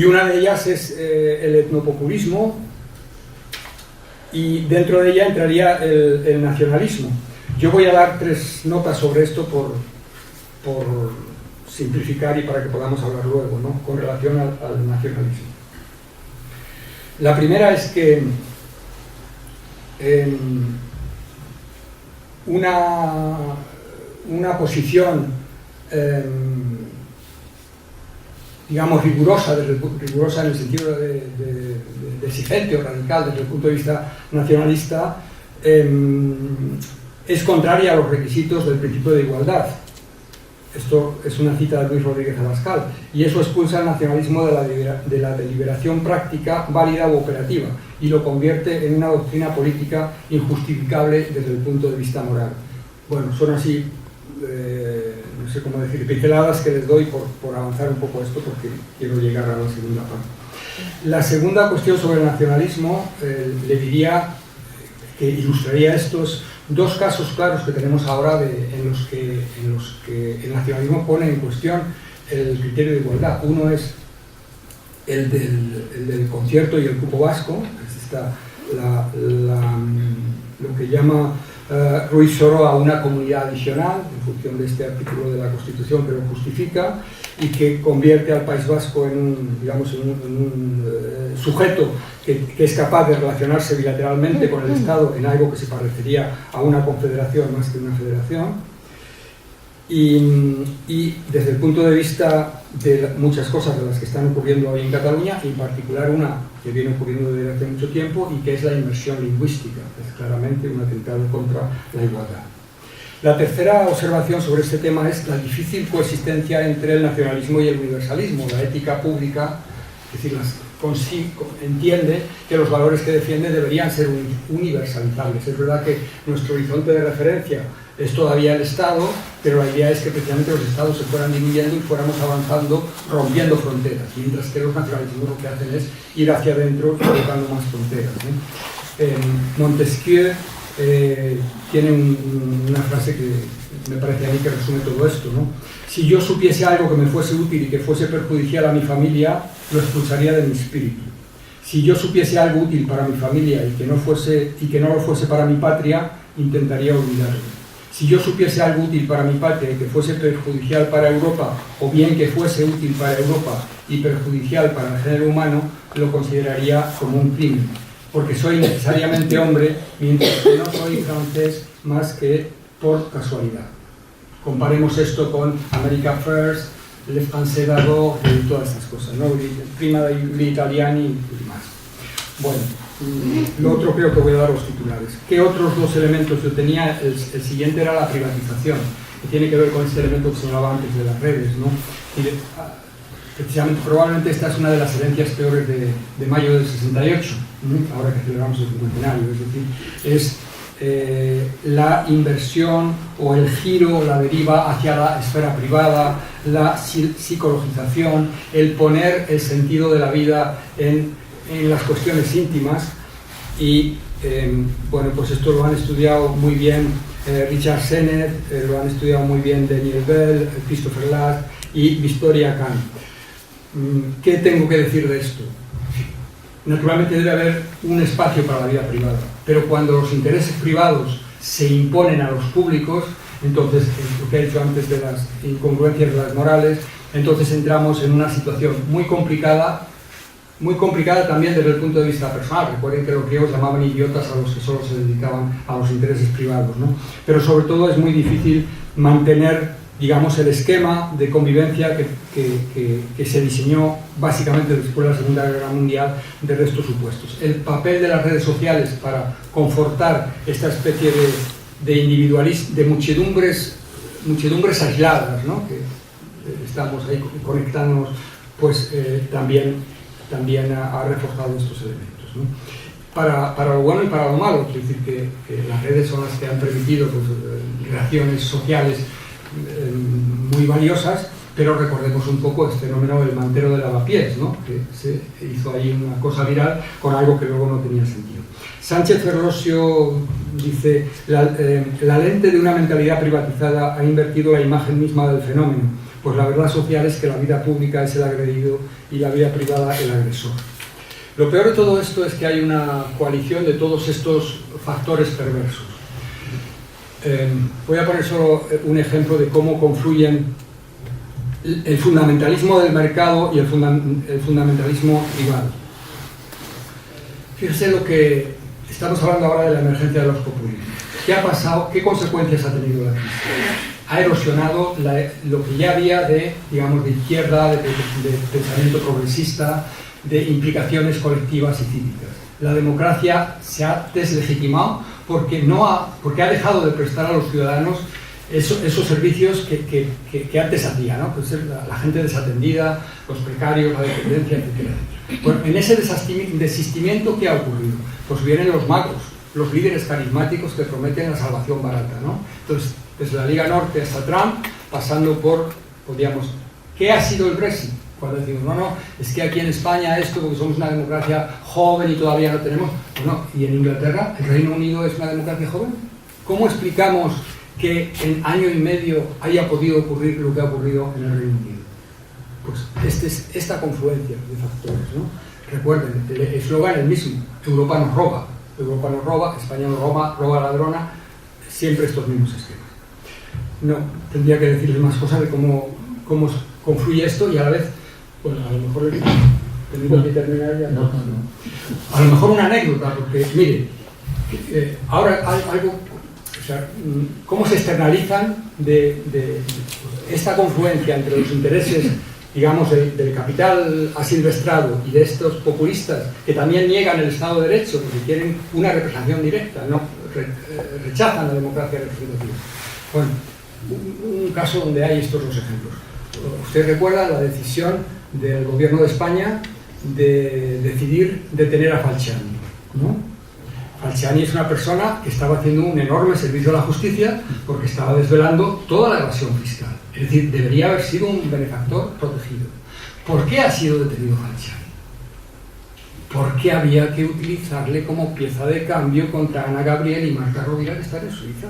una de ellas es el etnopopulismo, y dentro de ella entraría el nacionalismo. Yo voy a dar 3 notas sobre esto por simplificar y para que podamos hablar luego, ¿no? Con relación al nacionalismo. La primera es que una posición digamos rigurosa en el sentido de exigente o radical desde el punto de vista nacionalista es contraria a los requisitos del principio de igualdad. Esto es una cita de Luis Rodríguez Abascal, y eso expulsa el nacionalismo de la deliberación práctica, válida u operativa, y lo convierte en una doctrina política injustificable desde el punto de vista moral. Bueno, son así, no sé cómo decir, pinceladas que les doy por avanzar un poco esto, porque quiero llegar a la segunda parte. La segunda cuestión sobre el nacionalismo, le diría que ilustraría estos 2 casos claros que tenemos ahora en los que el nacionalismo pone en cuestión el criterio de igualdad. Uno es el del concierto y el cupo vasco, lo que llama Ruiz Soroa una comunidad adicional en función de este artículo de la Constitución que lo justifica y que convierte al País Vasco en un sujeto que es capaz de relacionarse bilateralmente con el Estado en algo que se parecería a una confederación más que una federación. Y desde el punto de vista de muchas cosas de las que están ocurriendo hoy en Cataluña, en particular una que viene ocurriendo desde hace mucho tiempo y que es la inmersión lingüística, es claramente un atentado contra la igualdad. La tercera observación sobre este tema es la difícil coexistencia entre el nacionalismo y el universalismo. La ética pública, es decir, entiende que los valores que defiende deberían ser universalizables. Es verdad que nuestro horizonte de referencia es todavía el Estado, pero la idea es que precisamente los Estados se fueran dividiendo y fuéramos avanzando, rompiendo fronteras, mientras que los nacionalismos lo que hacen es ir hacia adentro y colocando más fronteras, ¿no? Montesquieu tiene una frase que me parece a mí que resume todo esto, ¿no? Si yo supiese algo que me fuese útil y que fuese perjudicial a mi familia, lo expulsaría de mi espíritu. Si yo supiese algo útil para mi familia y que no lo fuese para mi patria, intentaría olvidarlo. Si yo supiese algo útil para mi patria y que fuese perjudicial para Europa, o bien que fuese útil para Europa y perjudicial para el género humano, lo consideraría como un crimen, porque soy necesariamente hombre, mientras que no soy francés más que por casualidad. Comparemos esto con America First, Le Français d'abord y todas estas cosas, ¿no? Prima degli italiani y más. Bueno, lo otro creo que voy a dar los titulares. ¿Qué otros 2 elementos yo tenía? El siguiente era la privatización, que tiene que ver con este elemento que señalaba antes de las redes, ¿no? Y precisamente, probablemente esta es una de las herencias peores de mayo del 68, ¿no? Ahora que celebramos el cincuentenario, es decir, la inversión o el giro o la deriva hacia la esfera privada, la psicologización, el poner el sentido de la vida en las cuestiones íntimas y bueno, pues esto lo han estudiado muy bien Richard Sennett, lo han estudiado muy bien Daniel Bell, Christopher Ladd y Victoria Khan. ¿Qué tengo que decir de esto? Naturalmente debe haber un espacio para la vida privada, pero cuando los intereses privados se imponen a los públicos, entonces, lo que he dicho antes de las incongruencias de las morales, entonces entramos en una situación muy complicada también desde el punto de vista personal. Recuerden que los griegos llamaban idiotas a los que solo se dedicaban a los intereses privados, ¿no? Pero sobre todo es muy difícil mantener, digamos, el esquema de convivencia que se diseñó básicamente después de la Segunda Guerra Mundial desde estos supuestos. El papel de las redes sociales para confortar esta especie de individualismo, de muchedumbres aisladas, ¿no? Que estamos ahí conectándonos, pues también ha reforzado estos elementos, ¿no? Para lo bueno y para lo malo, es decir, que las redes son las que han permitido pues, relaciones sociales muy valiosas, pero recordemos un poco este fenómeno del mantero de lavapiés, ¿no? Que se hizo ahí una cosa viral con algo que luego no tenía sentido. Sánchez Ferlosio dice, la lente de una mentalidad privatizada ha invertido la imagen misma del fenómeno, pues la verdad social es que la vida pública es el agredido y la vida privada el agresor. Lo peor de todo esto es que hay una coalición de todos estos factores perversos. Voy a poner solo un ejemplo de cómo confluyen el fundamentalismo del mercado y el fundamentalismo privado. Fíjese lo que estamos hablando ahora de la emergencia de los populismos. ¿Qué ha pasado? ¿Qué consecuencias ha tenido la crisis? Ha erosionado lo que ya había de, digamos, de izquierda, de pensamiento progresista, de implicaciones colectivas y cívicas. La democracia se ha deslegitimado porque ha dejado de prestar a los ciudadanos esos servicios que antes hacía, ¿no? Pues la gente desatendida, los precarios, la dependencia, etc. Bueno, en ese desistimiento, ¿qué ha ocurrido? Pues vienen los magos, los líderes carismáticos que prometen la salvación barata, ¿no? Entonces, desde la Liga Norte hasta Trump, pasando por, digamos, ¿qué ha sido el Brexit? Cuando decimos, no, es que aquí en España esto, porque somos una democracia joven y todavía no tenemos... Bueno, ¿y en Inglaterra el Reino Unido es una democracia joven? ¿Cómo explicamos que en año y medio haya podido ocurrir lo que ha ocurrido en el Reino Unido? Pues esta confluencia de factores, ¿no? Recuerden, el eslogan es el mismo, Europa nos roba, España nos roba ladrona, siempre estos mismos esquemas. No, tendría que decirles más cosas de cómo confluye esto y a la vez, bueno, a lo mejor tengo que terminar ya. No. A lo mejor una anécdota, porque mire, ahora algo, o sea, cómo se externalizan de esta confluencia entre los intereses, digamos, del capital asilvestrado y de estos populistas que también niegan el Estado de Derecho porque quieren una representación directa, no rechazan la democracia representativa. Bueno, un caso donde hay estos dos ejemplos. Usted recuerda la decisión del gobierno de España de decidir detener a Falciani, ¿no? Falciani es una persona que estaba haciendo un enorme servicio a la justicia porque estaba desvelando toda la evasión fiscal. Es decir, debería haber sido un benefactor protegido. ¿Por qué ha sido detenido Falciani? Porque había que utilizarle como pieza de cambio contra Ana Gabriel y Marta Rovira, que están en Suiza.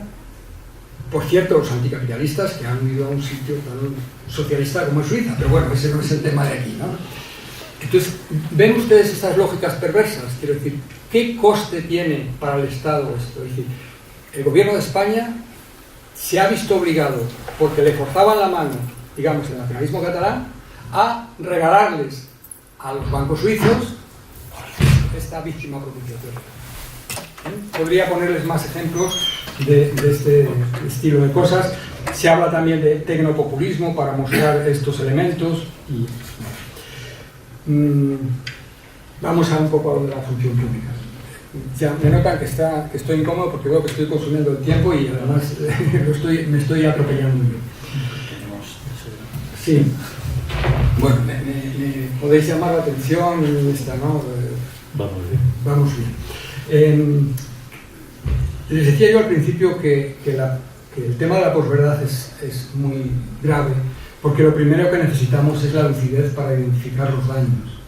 Por cierto, los anticapitalistas que han ido a un sitio tan socialista como es Suiza, pero bueno, ese no es el tema de aquí, ¿no? Entonces, ¿ven ustedes estas lógicas perversas? Quiero decir, ¿qué coste tiene para el Estado esto? Es decir, el gobierno de España se ha visto obligado, porque le forzaban la mano, digamos, el nacionalismo catalán, a regalarles a los bancos suizos esta víctima propiciatoria. Podría ponerles más ejemplos de este estilo de cosas. Se habla también de tecnopopulismo para mostrar estos elementos y vamos a un poco a lo de la función pública. Ya me notan que estoy incómodo porque veo que estoy consumiendo el tiempo y además me estoy atropellando yo. Sí. Bueno, me podéis llamar la atención esta, ¿no? Vamos bien. Les decía yo al principio que el tema de la posverdad es muy grave, porque lo primero que necesitamos es la lucidez para identificar los daños.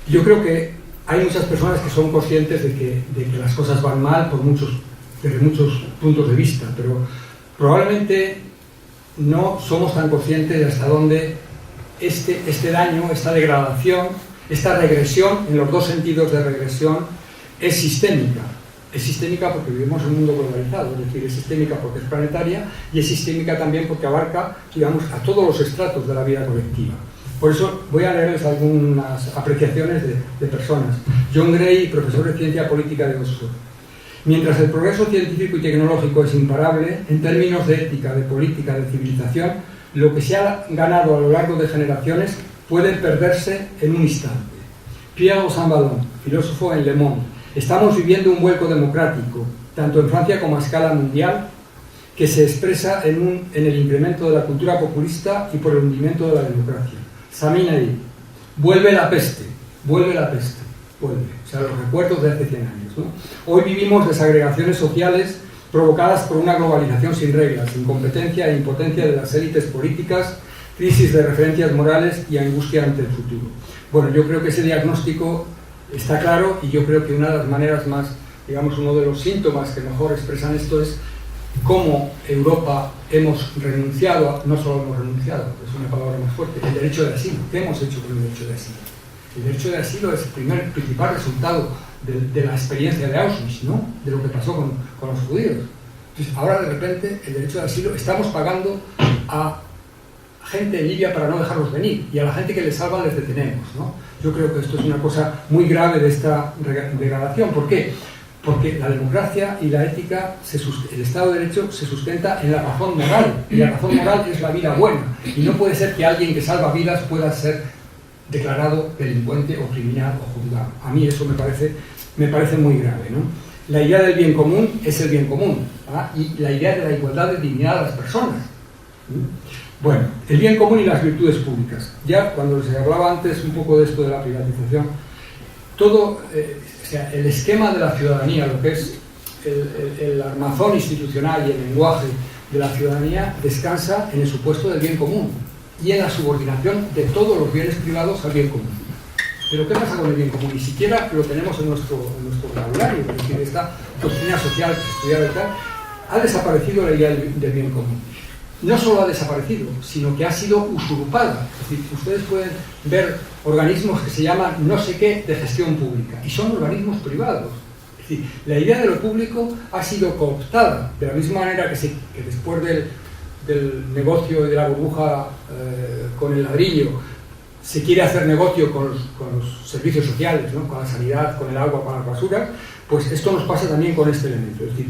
Yo creo que hay muchas personas que son conscientes de que las cosas van mal desde muchos puntos de vista, pero probablemente no somos tan conscientes de hasta dónde este daño, esta degradación, esta regresión, en los dos sentidos de regresión, es sistémica. Es sistémica porque vivimos en un mundo globalizado, es decir, es sistémica porque es planetaria y es sistémica también porque abarca, digamos, a todos los estratos de la vida colectiva. Por eso voy a leerles algunas apreciaciones de personas. John Gray, profesor de Ciencia Política de Oxford. Mientras el progreso científico y tecnológico es imparable, en términos de ética, de política, de civilización, lo que se ha ganado a lo largo de generaciones puede perderse en un instante. Pierre Saint-Ballon, filósofo en Le Monde. Estamos viviendo un vuelco democrático, tanto en Francia como a escala mundial, que se expresa en el incremento de la cultura populista y por el hundimiento de la democracia. Sami Naïm, vuelve la peste, vuelve. O sea, los recuerdos de hace 100 años, ¿no? Hoy vivimos desagregaciones sociales provocadas por una globalización sin reglas, incompetencia e impotencia de las élites políticas, crisis de referencias morales y angustia ante el futuro. Bueno, yo creo que ese diagnóstico está claro y yo creo que una de las maneras más, digamos, uno de los síntomas que mejor expresan esto es cómo Europa hemos renunciado, no solo hemos renunciado, es una palabra más fuerte, el derecho de asilo. ¿Qué hemos hecho con el derecho de asilo? El derecho de asilo es el principal resultado de la experiencia de Auschwitz, ¿no? De lo que pasó con los judíos. Entonces, ahora de repente el derecho de asilo estamos pagando a gente en Libia para no dejarlos venir y a la gente que les salva les detenemos, ¿no? Yo creo que esto es una cosa muy grave de esta degradación. ¿Por qué? Porque la democracia y la ética, el Estado de Derecho se sustenta en la razón moral, y la razón moral es la vida buena, y no puede ser que alguien que salva vidas pueda ser declarado delincuente o criminal o juzgado. A mí eso me parece muy grave, ¿no? La idea del bien común es el bien común, ¿verdad? Y la idea de la igualdad de dignidad de las personas. Bueno, el bien común y las virtudes públicas. Ya cuando les hablaba antes un poco de esto de la privatización, todo, o sea, el esquema de la ciudadanía, lo que es el armazón institucional y el lenguaje de la ciudadanía, descansa en el supuesto del bien común y en la subordinación de todos los bienes privados al bien común. Pero ¿qué pasa con el bien común? Ni siquiera lo tenemos en nuestro vocabulario, es decir, esta doctrina social que estudiaba y tal, ha desaparecido la idea del bien común. No solo ha desaparecido, sino que ha sido usurpada. Es decir, ustedes pueden ver organismos que se llaman no sé qué de gestión pública, y son organismos privados. Es decir, la idea de lo público ha sido cooptada, de la misma manera que después del negocio y de la burbuja con el ladrillo, se quiere hacer negocio con los servicios sociales, ¿no? Con la sanidad, con el agua, con las basuras, pues esto nos pasa también con este elemento. Es decir,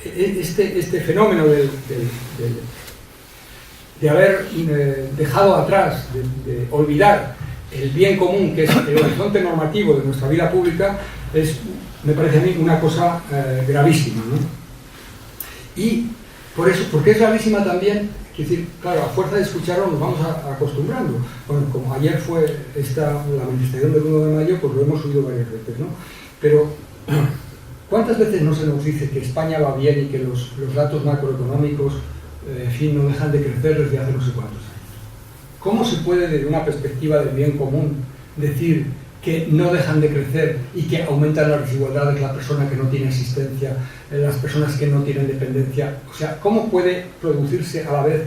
este fenómeno de haber dejado atrás, de olvidar el bien común, que es el horizonte normativo de nuestra vida pública, me parece a mí una cosa gravísima, ¿no? Y por eso, porque es gravísima también, es decir, claro, a fuerza de escucharlo nos vamos acostumbrando. Bueno, como ayer fue la manifestación del 1 de mayo, pues lo hemos oído varias veces, ¿no? Pero ¿cuántas veces no se nos dice que España va bien y que los datos macroeconómicos, en fin, no dejan de crecer desde hace no sé cuántos años? ¿Cómo se puede, desde una perspectiva del bien común, decir que no dejan de crecer y que aumentan las desigualdades la persona que no tiene asistencia, las personas que no tienen dependencia? O sea, ¿cómo puede producirse a la vez,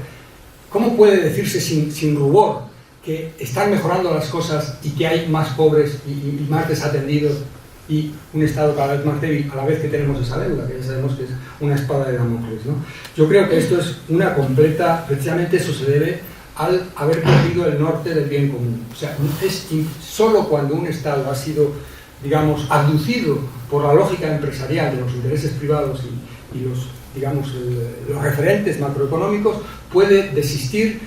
cómo puede decirse sin rubor que están mejorando las cosas y que hay más pobres y más desatendidos y un Estado cada vez más débil, a la vez que tenemos esa deuda, que ya sabemos que es una espada de Damocles, ¿no? Yo creo que esto es una completa, precisamente eso se debe al haber perdido el norte del bien común. O sea, es solo cuando un Estado ha sido, digamos, abducido por la lógica empresarial de los intereses privados y los, digamos, los referentes macroeconómicos, puede desistir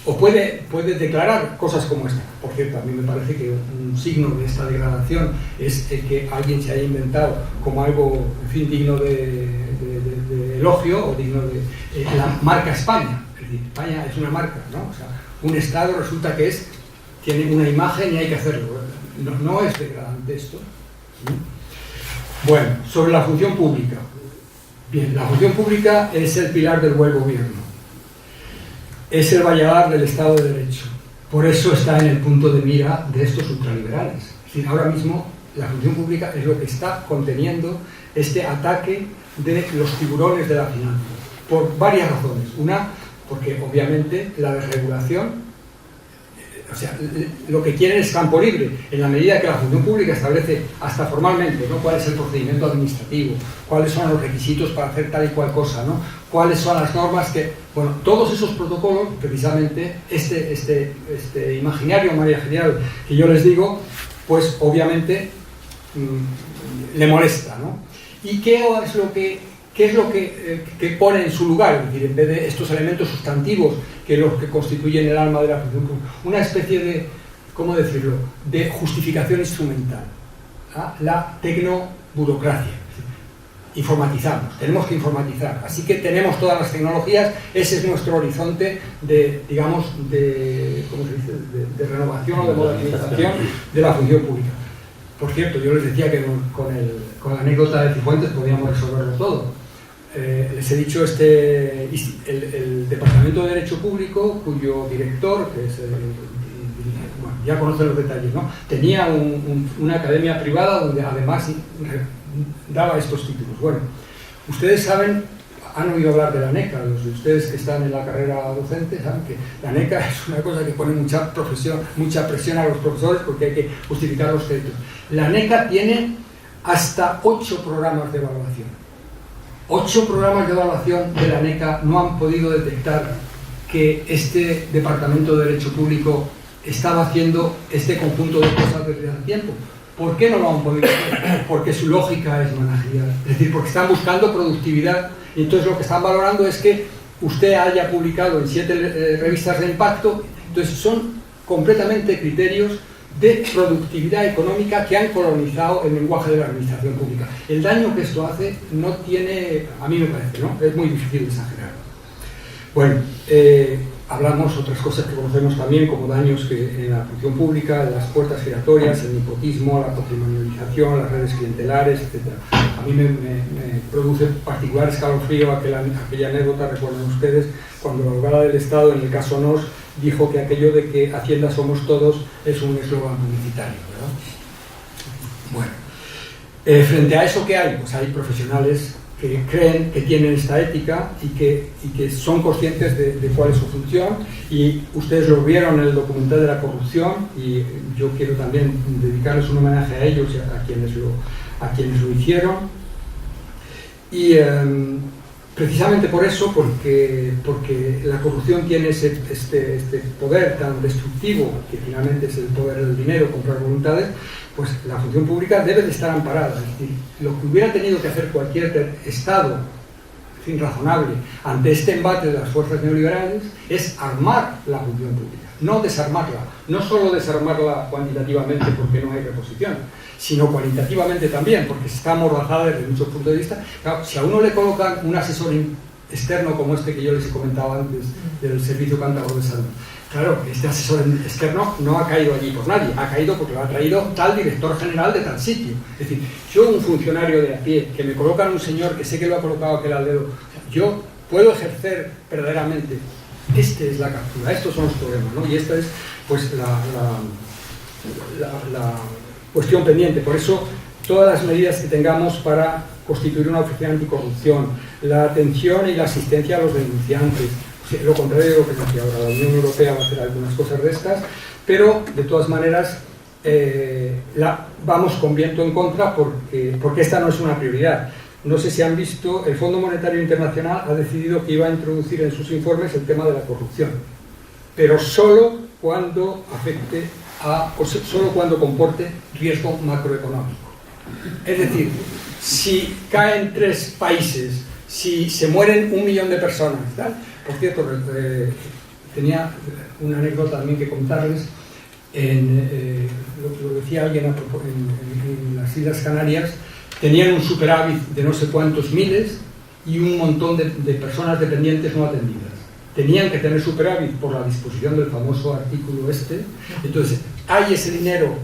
o puede declarar cosas como esta. Por cierto, a mí me parece que un signo de esta degradación es el que alguien se haya inventado como algo, en fin, digno de elogio o digno de la marca España. España es una marca, ¿no? O sea, un Estado resulta que tiene una imagen y hay que hacerlo. No es degradante esto. Bueno, sobre la función pública. Bien, la función pública es el pilar del buen gobierno. Es el valladar del Estado de Derecho. Por eso está en el punto de mira de estos ultraliberales. Es decir, ahora mismo la función pública es lo que está conteniendo este ataque de los tiburones de la finanza. Por varias razones. Una, porque obviamente la desregulación, o sea, lo que quieren es campo libre, en la medida que la función pública establece hasta formalmente, ¿no?, cuál es el procedimiento administrativo, cuáles son los requisitos para hacer tal y cual cosa, ¿no?, cuáles son las normas que, bueno, todos esos protocolos, precisamente este imaginario managerial que yo les digo, pues obviamente le molesta, ¿no? ¿Y qué es lo que pone en su lugar? Es decir, en vez de estos elementos sustantivos que los que constituyen el alma de la función pública, una especie de, ¿cómo decirlo?, de justificación instrumental, ¿ah? La tecnoburocracia. Informatizamos, tenemos que informatizar, así que tenemos todas las tecnologías, ese es nuestro horizonte de, digamos, ¿cómo se dice?, de renovación o de modernización de la función pública. Por cierto, yo les decía que con la anécdota de Cifuentes podíamos resolverlo todo. les he dicho, el Departamento de Derecho Público, cuyo director, que es bueno, ya conocen los detalles, ¿no? Tenía una academia privada donde además daba estos títulos. Bueno, ustedes saben, han oído hablar de la NECA, los de ustedes que están en la carrera docente saben que la NECA es una cosa que pone mucha presión a los profesores porque hay que justificar los créditos. La NECA tiene hasta 8 programas de evaluación. 8 programas de evaluación de la NECA no han podido detectar que este Departamento de Derecho Público estaba haciendo este conjunto de cosas desde hace tiempo. ¿Por qué no lo han podido hacer? Porque su lógica es managerial. Es decir, porque están buscando productividad y entonces lo que están valorando es que usted haya publicado en 7 revistas de impacto. Entonces son completamente criterios de productividad económica que han colonizado el lenguaje de la administración pública. El daño que esto hace no tiene, a mí me parece, ¿no? Es muy difícil de exagerar. Bueno, hablamos otras cosas que conocemos también como daños que en la función pública, las puertas giratorias, el nepotismo, la patrimonialización, las redes clientelares, etc. A mí me produce particular escalofrío aquella anécdota, recuerden ustedes, cuando la abogada del Estado, en el caso NOS, dijo que aquello de que Hacienda somos todos es un eslogan publicitario, ¿verdad? Bueno, frente a eso, ¿qué hay? Pues hay profesionales que creen que tienen esta ética y que son conscientes de cuál es su función, y ustedes lo vieron en el documental de la corrupción, y yo quiero también dedicarles un homenaje a ellos y a quienes lo hicieron, y precisamente por eso, porque la corrupción tiene este poder tan destructivo, que finalmente es el poder del dinero, comprar voluntades, pues la función pública debe de estar amparada. Es decir, lo que hubiera tenido que hacer cualquier Estado, en fin, razonable, ante este embate de las fuerzas neoliberales, es armar la función pública, no desarmarla. No solo desarmarla cuantitativamente porque no hay reposición, sino cualitativamente también, porque está amordazada desde muchos puntos de vista. Claro, si a uno le colocan un asesor externo como este que yo les he comentado antes, del Servicio Cántabro de Salud, claro, este asesor externo no ha caído allí por nadie, ha caído porque lo ha traído tal director general de tal sitio. Es decir, yo, un funcionario de a pie, que me colocan un señor que sé que lo ha colocado aquel al dedo, yo puedo ejercer verdaderamente. Esta es la captura, estos son los problemas, ¿no? Y esta es, pues, la cuestión pendiente. Por eso, todas las medidas que tengamos para constituir una oficina anticorrupción, la atención y la asistencia a los denunciantes, lo contrario de lo que se hace ahora. La Unión Europea va a hacer algunas cosas de estas, pero de todas maneras vamos con viento en contra porque esta no es una prioridad. No sé si han visto, el Fondo Monetario Internacional ha decidido que iba a introducir en sus informes el tema de la corrupción, pero solo cuando solo cuando comporte riesgo macroeconómico. Es decir, si caen 3 países, si se mueren 1 millón de personas, ¿tal? Por cierto, tenía una anécdota también que contarles. Lo decía alguien en las Islas Canarias, tenían un superávit de no sé cuántos miles y un montón de personas dependientes no atendidas. Tenían que tener superávit por la disposición del famoso artículo este. Entonces, hay ese dinero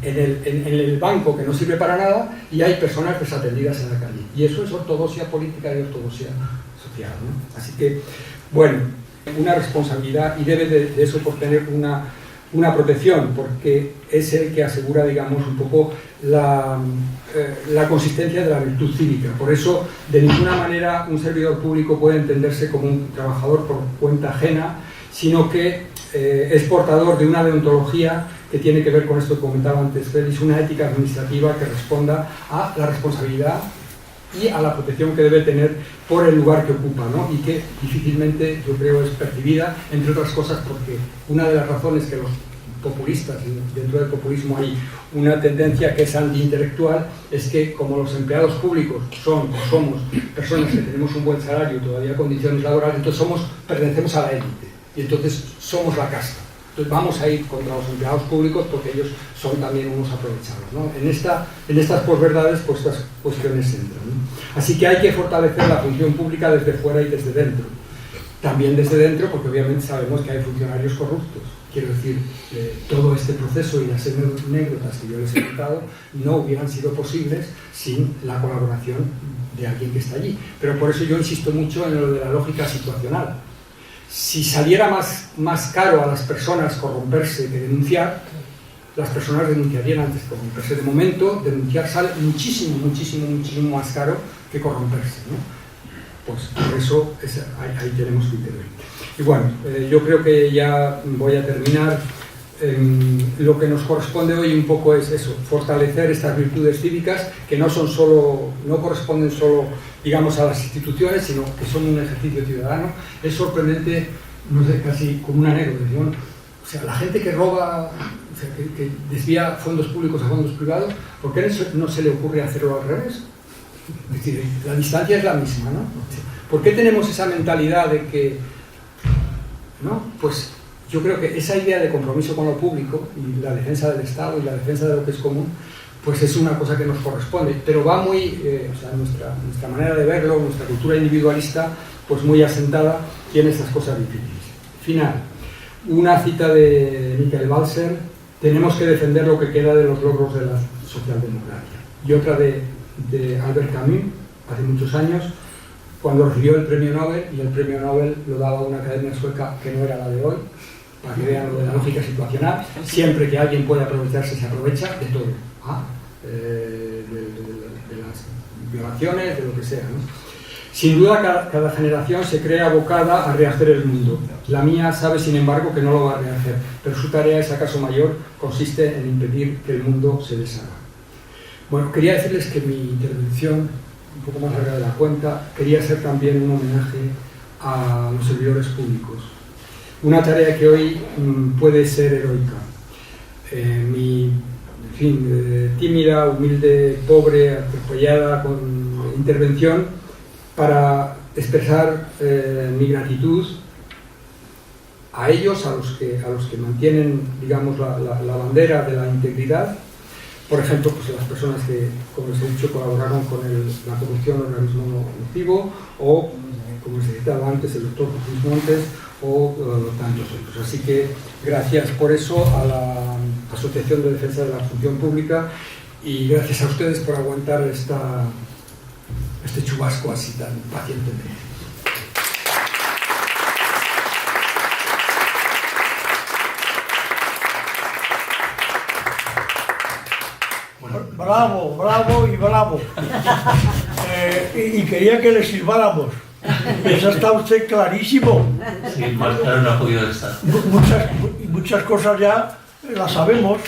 en el banco que no sirve para nada y hay personas desatendidas en la calle. Y eso es ortodoxia política y ortodoxia social, ¿no? Así que, bueno, una responsabilidad, y debe de eso por tener una protección, porque es el que asegura, digamos, un poco la consistencia de la virtud cívica. Por eso, de ninguna manera un servidor público puede entenderse como un trabajador por cuenta ajena, sino que es portador de una deontología que tiene que ver con esto que comentaba antes Félix, una ética administrativa que responda a la responsabilidad y a la protección que debe tener por el lugar que ocupa, ¿no? Y que difícilmente, yo creo, es percibida, entre otras cosas porque una de las razones que los populistas, dentro del populismo hay una tendencia que es antiintelectual, es que como los empleados públicos somos personas que tenemos un buen salario y todavía condiciones laborales, entonces pertenecemos a la élite y entonces somos la casta. Entonces vamos a ir contra los empleados públicos porque ellos son también unos aprovechados, ¿no? En estas posverdades, pues estas cuestiones entran, ¿no? Así que hay que fortalecer la función pública desde fuera y desde dentro. también desde dentro, porque obviamente sabemos que hay funcionarios corruptos. Quiero decir, todo este proceso y las anécdotas que yo les he contado no hubieran sido posibles sin la colaboración de alguien que está allí. Pero por eso yo insisto mucho en lo de la lógica situacional. Si saliera más caro a las personas corromperse que denunciar, las personas denunciarían antes que corromperse. De momento, denunciar sale muchísimo más caro que corromperse, ¿no? Pues por eso ahí tenemos que intervenir. Y bueno, yo creo que ya voy a terminar. Lo que nos corresponde hoy un poco es eso, fortalecer estas virtudes cívicas que no corresponden solo, digamos, a las instituciones, sino que son un ejercicio ciudadano. Es sorprendente, no sé, casi como una anécdota, ¿no? O sea, la gente que roba, o sea, que desvía fondos públicos a fondos privados, ¿por qué no se le ocurre hacerlo al revés? Es decir, la distancia es la misma, ¿no? ¿Por qué tenemos esa mentalidad de que, no? Pues yo creo que esa idea de compromiso con lo público y la defensa del Estado y la defensa de lo que es común, pues es una cosa que nos corresponde, pero va muy, o sea, nuestra manera de verlo, nuestra cultura individualista, pues muy asentada, tiene esas cosas difíciles. Final, una cita de Michael Balzer: tenemos que defender lo que queda de los logros de la socialdemocracia. Y otra de Albert Camus, hace muchos años, cuando recibió el premio Nobel, y el premio Nobel lo daba una academia sueca que no era la de hoy, para que vean lo de la lógica situacional. Siempre que alguien puede aprovecharse, se aprovecha de todo, de las violaciones, de lo que sea, ¿no? Sin duda, cada generación se cree abocada a rehacer el mundo. La mía sabe, sin embargo, que no lo va a rehacer, pero su tarea, es acaso mayor, consiste en impedir que el mundo se deshaga. Bueno, quería decirles que mi intervención, un poco más larga de la cuenta, quería ser también un homenaje a los servidores públicos. Una tarea que hoy puede ser heroica. Mi, en fin, tímida, humilde, pobre, atropellada con intervención para expresar mi gratitud a ellos, a los que mantienen, digamos, la bandera de la integridad. Por ejemplo, pues las personas que, como les he dicho, colaboraron con la corrupción organismo nocivo, o, como les he citado antes, el doctor Jesús Montes, o tantos otros. Así que gracias por eso a la Asociación de Defensa de la Función Pública, y gracias a ustedes por aguantar este chubasco así tan pacientemente. Bravo, bravo y bravo. Y quería que le silbáramos. Eso está usted clarísimo. Sí, más claro no ha podido estar. Muchas cosas ya las sabemos.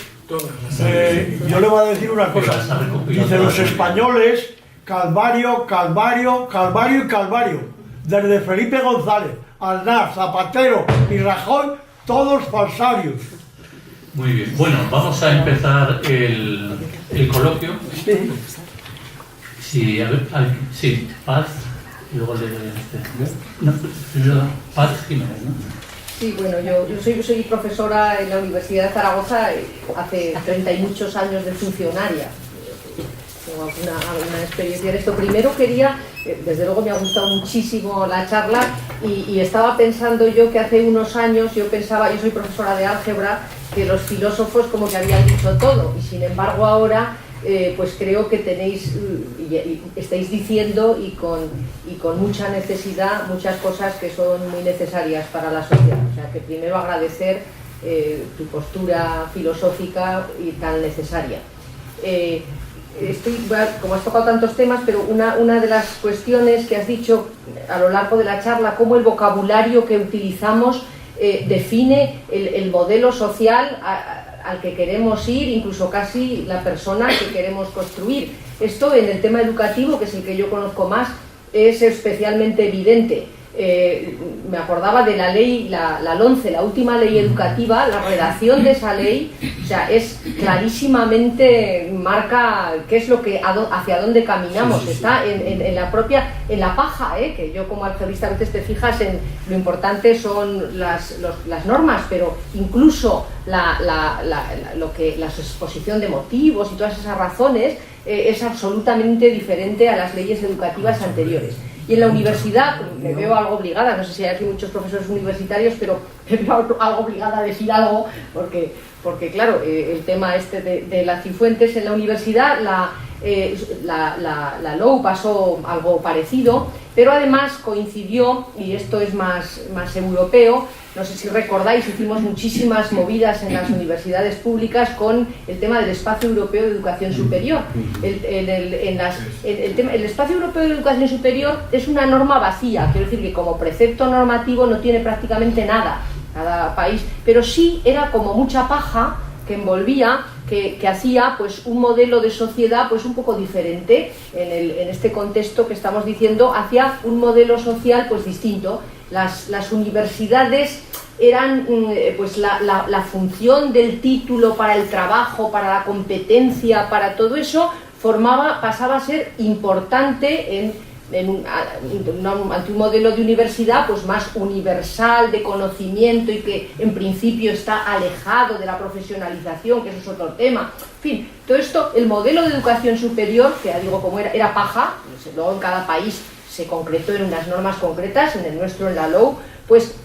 Yo le voy a decir una cosa. Dice los españoles: Calvario, Calvario, Calvario y Calvario. Desde Felipe González, Aznar, Zapatero y Rajoy, todos falsarios. Muy bien. Bueno, vamos a empezar el coloquio. Sí, a ver, sí, Paz, y luego le doy a este. No, primero Paz Jiménez, ¿no? Sí, bueno, yo soy profesora en la Universidad de Zaragoza hace 30 y muchos años de funcionaria. Tengo alguna experiencia en esto. Primero quería, desde luego me ha gustado muchísimo la charla, y estaba pensando yo que hace unos años yo soy profesora de álgebra, que los filósofos como que habían dicho todo, y sin embargo ahora pues creo que tenéis y estáis diciendo y con mucha necesidad muchas cosas que son muy necesarias para la sociedad. O sea que primero agradecer tu postura filosófica y tan necesaria. Como has tocado tantos temas, pero una de las cuestiones que has dicho a lo largo de la charla, cómo el vocabulario que utilizamos define el modelo social al que queremos ir, incluso casi la persona que queremos construir. Esto en el tema educativo, que es el que yo conozco más, es especialmente evidente. Me acordaba de la ley, la LONCE, la última ley educativa, la redacción de esa ley, o sea, es clarísimamente marca qué es lo que hacia dónde caminamos. Está en la paja, que yo como algebrista a veces te fijas en lo importante son las normas, pero incluso la exposición de motivos y todas esas razones es absolutamente diferente a las leyes educativas anteriores. Y en la universidad, me veo algo obligada, no sé si hay aquí muchos profesores universitarios, pero me veo algo obligada a decir algo, porque claro, el tema este de las Cifuentes en la universidad, la LOU pasó algo parecido, pero además coincidió, y esto es más europeo, no sé si recordáis, hicimos muchísimas movidas en las universidades públicas con el tema del Espacio Europeo de Educación Superior. El Espacio Europeo de Educación Superior es una norma vacía, quiero decir que como precepto normativo no tiene prácticamente nada cada país, pero sí era como mucha paja que envolvía, que hacía pues un modelo de sociedad pues un poco diferente en este contexto que estamos diciendo, hacia un modelo social pues distinto. Las universidades eran pues la función del título para el trabajo, para la competencia, para todo eso, pasaba a ser importante ante un modelo de universidad pues más universal, de conocimiento, y que en principio está alejado de la profesionalización, que eso es otro tema. En fin, todo esto, el modelo de educación superior, que ya digo como era paja, luego en cada país se concretó en unas normas concretas, en el nuestro, en la LOU, pues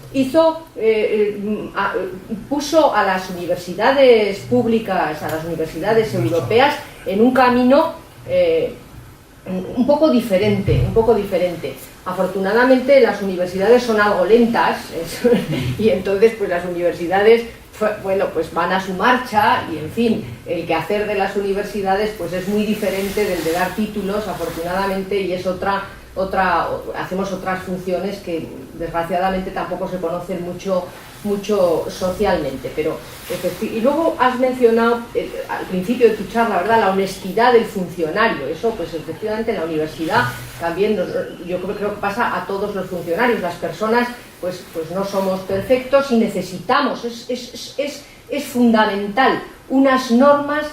puso a las universidades públicas, a las universidades europeas, en un camino un poco diferente. Afortunadamente las universidades son algo lentas y entonces pues las universidades pues van a su marcha, y en fin, el quehacer de las universidades pues es muy diferente del de dar títulos, afortunadamente, y es hacemos otras funciones que desgraciadamente tampoco se conocen mucho socialmente, pero y luego has mencionado al principio de tu charla, ¿verdad?, la honestidad del funcionario. Eso pues efectivamente en la universidad también yo creo que pasa a todos los funcionarios. Las personas pues no somos perfectos y necesitamos, es fundamental unas normas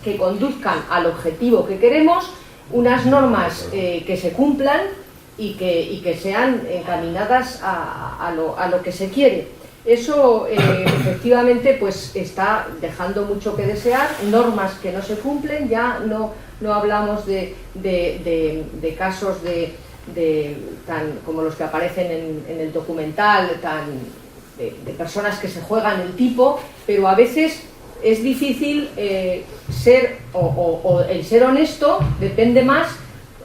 que conduzcan al objetivo que queremos, unas normas que se cumplan y que sean encaminadas a lo que se quiere. Eso efectivamente pues está dejando mucho que desear, normas que no se cumplen. Ya no hablamos de casos tan como los que aparecen en el documental, de personas que se juegan el tipo, pero a veces es difícil el ser honesto depende más.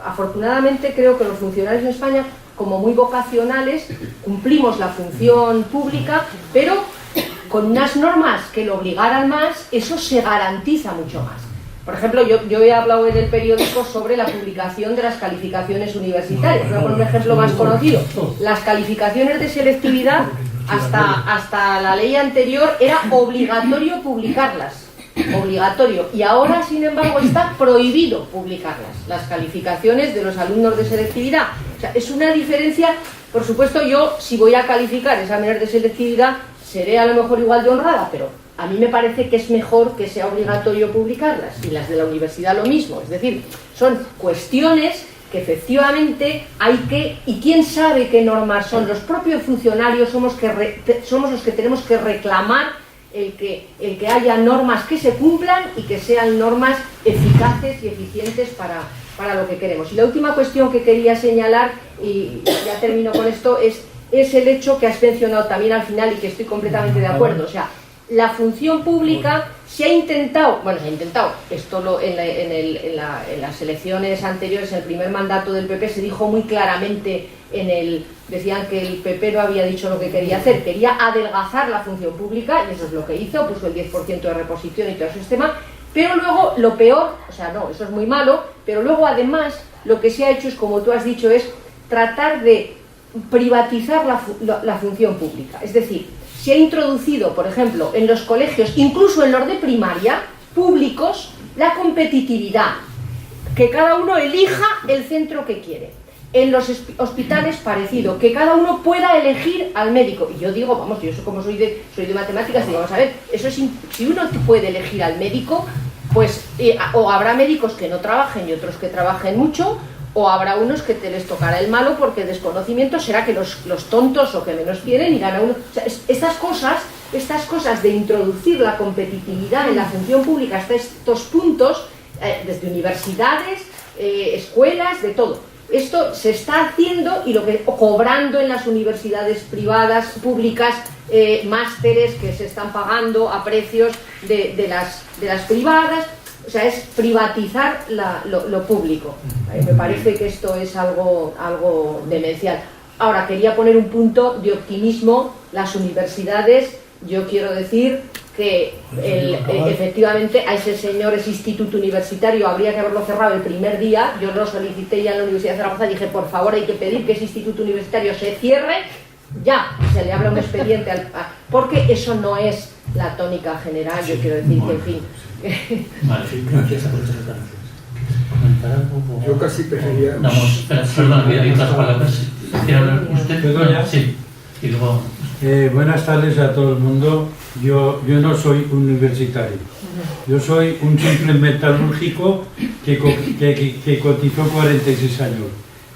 Afortunadamente creo que los funcionarios en España, como muy vocacionales, cumplimos la función pública, pero con unas normas que lo obligaran más, eso se garantiza mucho más. Por ejemplo, yo he hablado en el periódico sobre la publicación de las calificaciones universitarias. Voy a poner un ejemplo más conocido. Las calificaciones de selectividad, hasta la ley anterior, era obligatorio publicarlas. Obligatorio. Y ahora, sin embargo, está prohibido publicarlas, las calificaciones de los alumnos de selectividad. O sea, es una diferencia. Por supuesto, yo, si voy a calificar exámenes de selectividad, seré a lo mejor igual de honrada, pero a mí me parece que es mejor que sea obligatorio publicarlas, y las de la universidad lo mismo. Es decir, son cuestiones que efectivamente hay que, y quién sabe qué normas son. Los propios funcionarios somos los que tenemos que reclamar el que haya normas que se cumplan y que sean normas eficaces y eficientes para lo que queremos. Y la última cuestión que quería señalar, y ya termino con esto, es el hecho que has mencionado también al final, y que estoy completamente de acuerdo. O sea, la función pública se ha intentado, esto en las elecciones anteriores, en el primer mandato del PP, se dijo muy claramente, decían que el PP no había dicho lo que quería hacer, quería adelgazar la función pública, y eso es lo que hizo, puso el 10% de reposición y todo ese sistema. Pero luego, lo peor, o sea, no, eso es muy malo, pero luego además lo que se ha hecho es, como tú has dicho, es tratar de privatizar la función pública. Es decir, se ha introducido, por ejemplo, en los colegios, incluso en los de primaria, públicos, la competitividad, que cada uno elija el centro que quiere. En los hospitales, parecido, que cada uno pueda elegir al médico. Y yo digo, vamos, yo como soy de matemáticas, digo, vamos a ver, eso es, si uno puede elegir al médico, pues o habrá médicos que no trabajen y otros que trabajen mucho, o habrá unos que te les tocará el malo porque desconocimiento será que los tontos o que menos tienen irán a uno. O sea, estas cosas de introducir la competitividad en la función pública hasta estos puntos, desde universidades, escuelas, de todo. esto se está haciendo y cobrando en las universidades privadas, públicas, másteres que se están pagando a precios de las privadas. O sea, es privatizar lo público. Me parece que esto es algo demencial. Ahora, quería poner un punto de optimismo. Las universidades, yo quiero decir que efectivamente a ese señor, ese instituto universitario, habría que haberlo cerrado el primer día. Yo lo solicité ya en la Universidad de Zaragoza, dije, por favor, hay que pedir que ese instituto universitario se cierre ya, se le abra un expediente porque eso no es la tónica general. Yo quiero decir que, en fin. Vale, gracias por esas declaraciones. ¿Comentar algo? Yo casi preferiría... Perdón, hay otras palabras. ¿Quiere hablar usted? ¿Puedo ya? Sí. Y luego... buenas tardes a todo el mundo. Yo no soy universitario. Yo soy un simple metalúrgico que cotizó 46 años.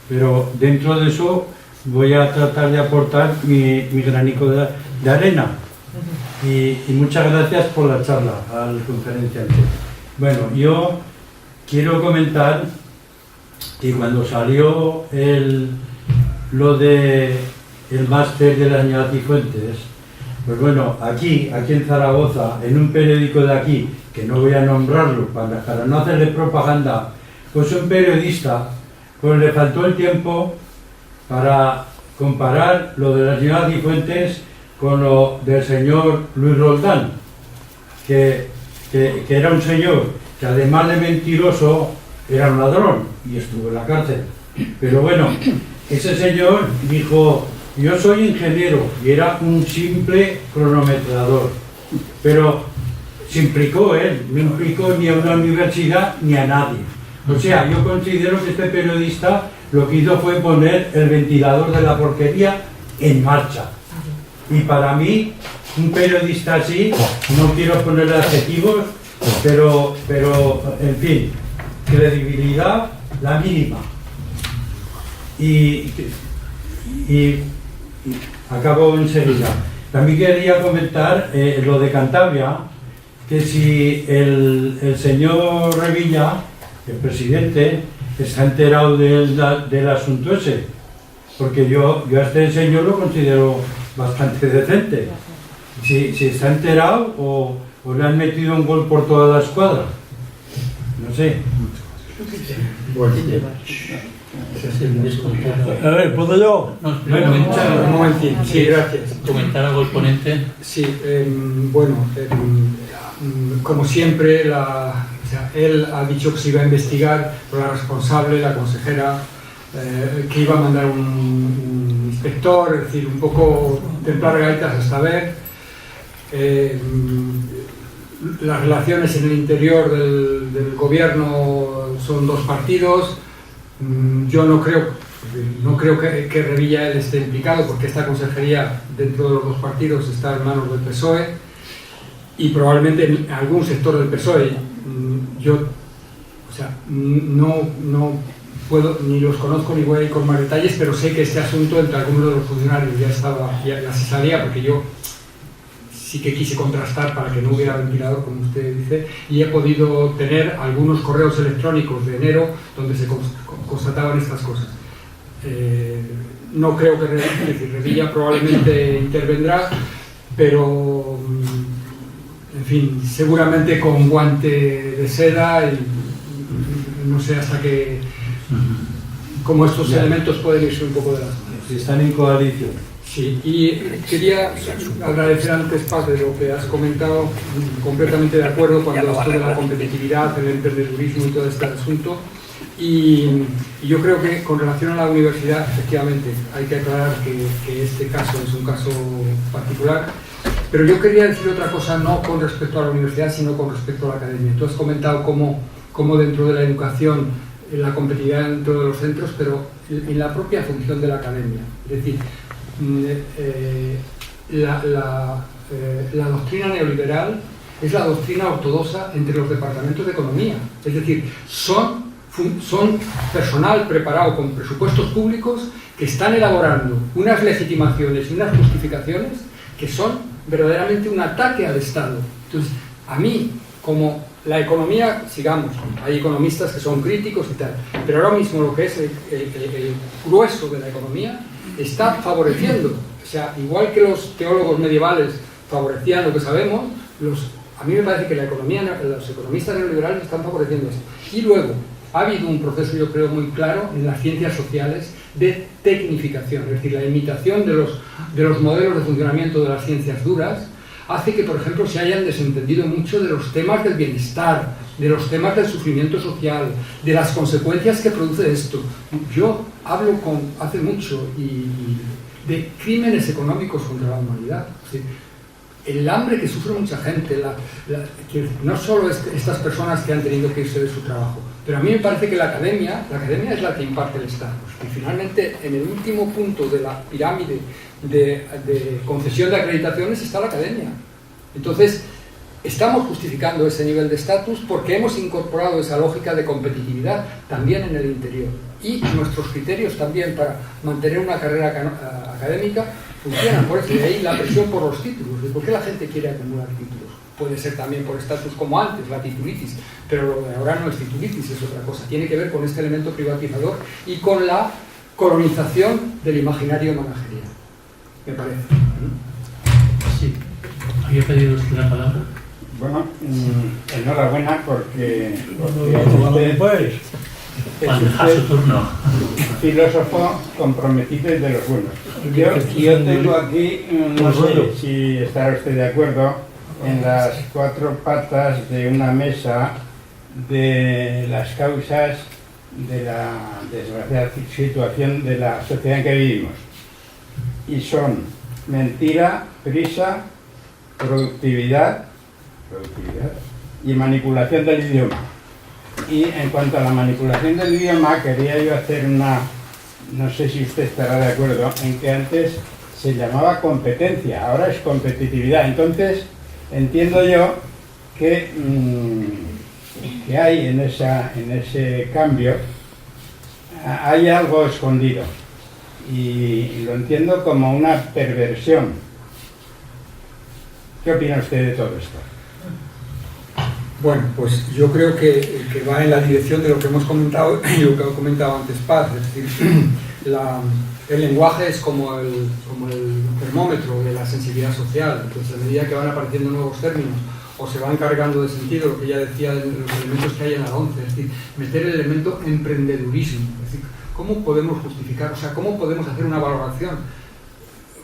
Pero dentro de eso voy a tratar de aportar mi granico de arena. Y muchas gracias por la charla al conferenciante. Bueno, yo quiero comentar que cuando salió lo de el máster de la señora Cifuentes, pues bueno, aquí en Zaragoza, en un periódico de aquí, que no voy a nombrarlo para no hacerle propaganda, pues un periodista, pues le faltó el tiempo para comparar lo de la señora Cifuentes con lo del señor Luis Roldán, que era un señor que además de mentiroso era un ladrón y estuvo en la cárcel. Pero bueno, ese señor dijo, yo soy ingeniero y era un simple cronometrador, pero se implicó él, no implicó ni a una universidad ni a nadie. O sea, yo considero que este periodista lo que hizo fue poner el ventilador de la porquería en marcha. Y para mí, un periodista así, no quiero ponerle adjetivos, pero en fin, credibilidad la mínima. Y acabo enseguida. También quería comentar lo de Cantabria, que si el señor Revilla, el presidente, está enterado del asunto ese, porque yo a este señor lo considero bastante decente. Si está enterado o le han metido un gol por toda la escuadra, no sé. Bueno, A ver, ¿puedo yo? un momentito. Sí, gracias. ¿Comentar algo el ponente? Sí, bueno, como siempre, él ha dicho que se iba a investigar por la responsable, la consejera, que iba a mandar un inspector, es decir, un poco templar gaitas hasta ver. Las relaciones en el interior del gobierno son dos partidos. Yo no creo que Revilla él esté implicado, porque esta consejería dentro de los dos partidos está en manos del PSOE y probablemente en algún sector del PSOE. Yo, no puedo, ni los conozco ni voy a ir con más detalles, pero sé que este asunto entre algunos de los funcionarios ya se sabía, porque yo sí que quise contrastar para que no hubiera ventilador, como usted dice, y he podido tener algunos correos electrónicos de enero donde se constataban estas cosas. No creo que Revilla probablemente intervendrá, pero en fin, seguramente con guante de seda y no sé hasta qué, cómo estos elementos pueden irse un poco de las manos. Si están en coalición. Sí, y quería agradecer antes, Paz, de lo que has comentado, completamente de acuerdo cuando esto de la competitividad, el emprendedurismo y todo este asunto. Y yo creo que con relación a la universidad, efectivamente, hay que aclarar que este caso es un caso particular. Pero yo quería decir otra cosa, no con respecto a la universidad, sino con respecto a la academia. Tú has comentado cómo dentro de la educación, la competitividad dentro de los centros, pero en la propia función de la academia. Es decir, la doctrina neoliberal es la doctrina ortodoxa entre los departamentos de economía. Es decir, son personal preparado con presupuestos públicos que están elaborando unas legitimaciones y unas justificaciones que son verdaderamente un ataque al Estado. Entonces, a mí, como la economía, sigamos, hay economistas que son críticos y tal, pero ahora mismo lo que es el grueso de la economía está favoreciendo, o sea, igual que los teólogos medievales favorecían lo que sabemos, a mí me parece que los economistas neoliberales están favoreciendo esto. Y luego, ha habido un proceso, yo creo, muy claro en las ciencias sociales de tecnificación, es decir, la imitación de los modelos de funcionamiento de las ciencias duras hace que, por ejemplo, se hayan desentendido mucho de los temas del bienestar, de los temas del sufrimiento social, de las consecuencias que produce esto. Yo hablo hace mucho de crímenes económicos contra la humanidad. ¿Sí? El hambre que sufre mucha gente, que no solo estas personas que han tenido que irse de su trabajo, pero a mí me parece que la academia es la que imparte el estatus. Y finalmente, en el último punto de la pirámide de concesión de acreditaciones está la academia. Entonces, estamos justificando ese nivel de estatus porque hemos incorporado esa lógica de competitividad también en el interior. Y nuestros criterios también para mantener una carrera académica funcionan por eso. Y ahí la presión por los títulos. ¿Por qué la gente quiere acumular títulos? Puede ser también por estatus como antes, la titulitis, pero lo de ahora no es titulitis, es otra cosa. Tiene que ver con este elemento privatizador y con la colonización del imaginario managerial, me parece. Sí. ¿Había pedido usted la palabra? Bueno, enhorabuena porque Pues, Cuando deja su turno. filósofo comprometido y de los buenos. Yo tengo aquí, no sé si estará usted de acuerdo, en las 4 patas de una mesa de las causas de la desgraciada situación de la sociedad en que vivimos. Y son mentira, prisa, productividad y manipulación del idioma. Y en cuanto a la manipulación del idioma, quería yo hacer no sé si usted estará de acuerdo, en que antes se llamaba competencia, ahora es competitividad. Entonces, entiendo yo que hay en ese cambio, hay algo escondido. Y lo entiendo como una perversión. ¿Qué opina usted de todo esto? Bueno, pues yo creo que va en la dirección de lo que hemos comentado y lo que ha comentado antes Paz. Es decir, el lenguaje es como el termómetro de la sensibilidad social. Entonces, a medida que van apareciendo nuevos términos o se van cargando de sentido, lo que ya decía de los elementos que hay en la ONCE, es decir, meter el elemento emprendedurismo. Es decir, ¿cómo podemos justificar, o sea, cómo podemos hacer una valoración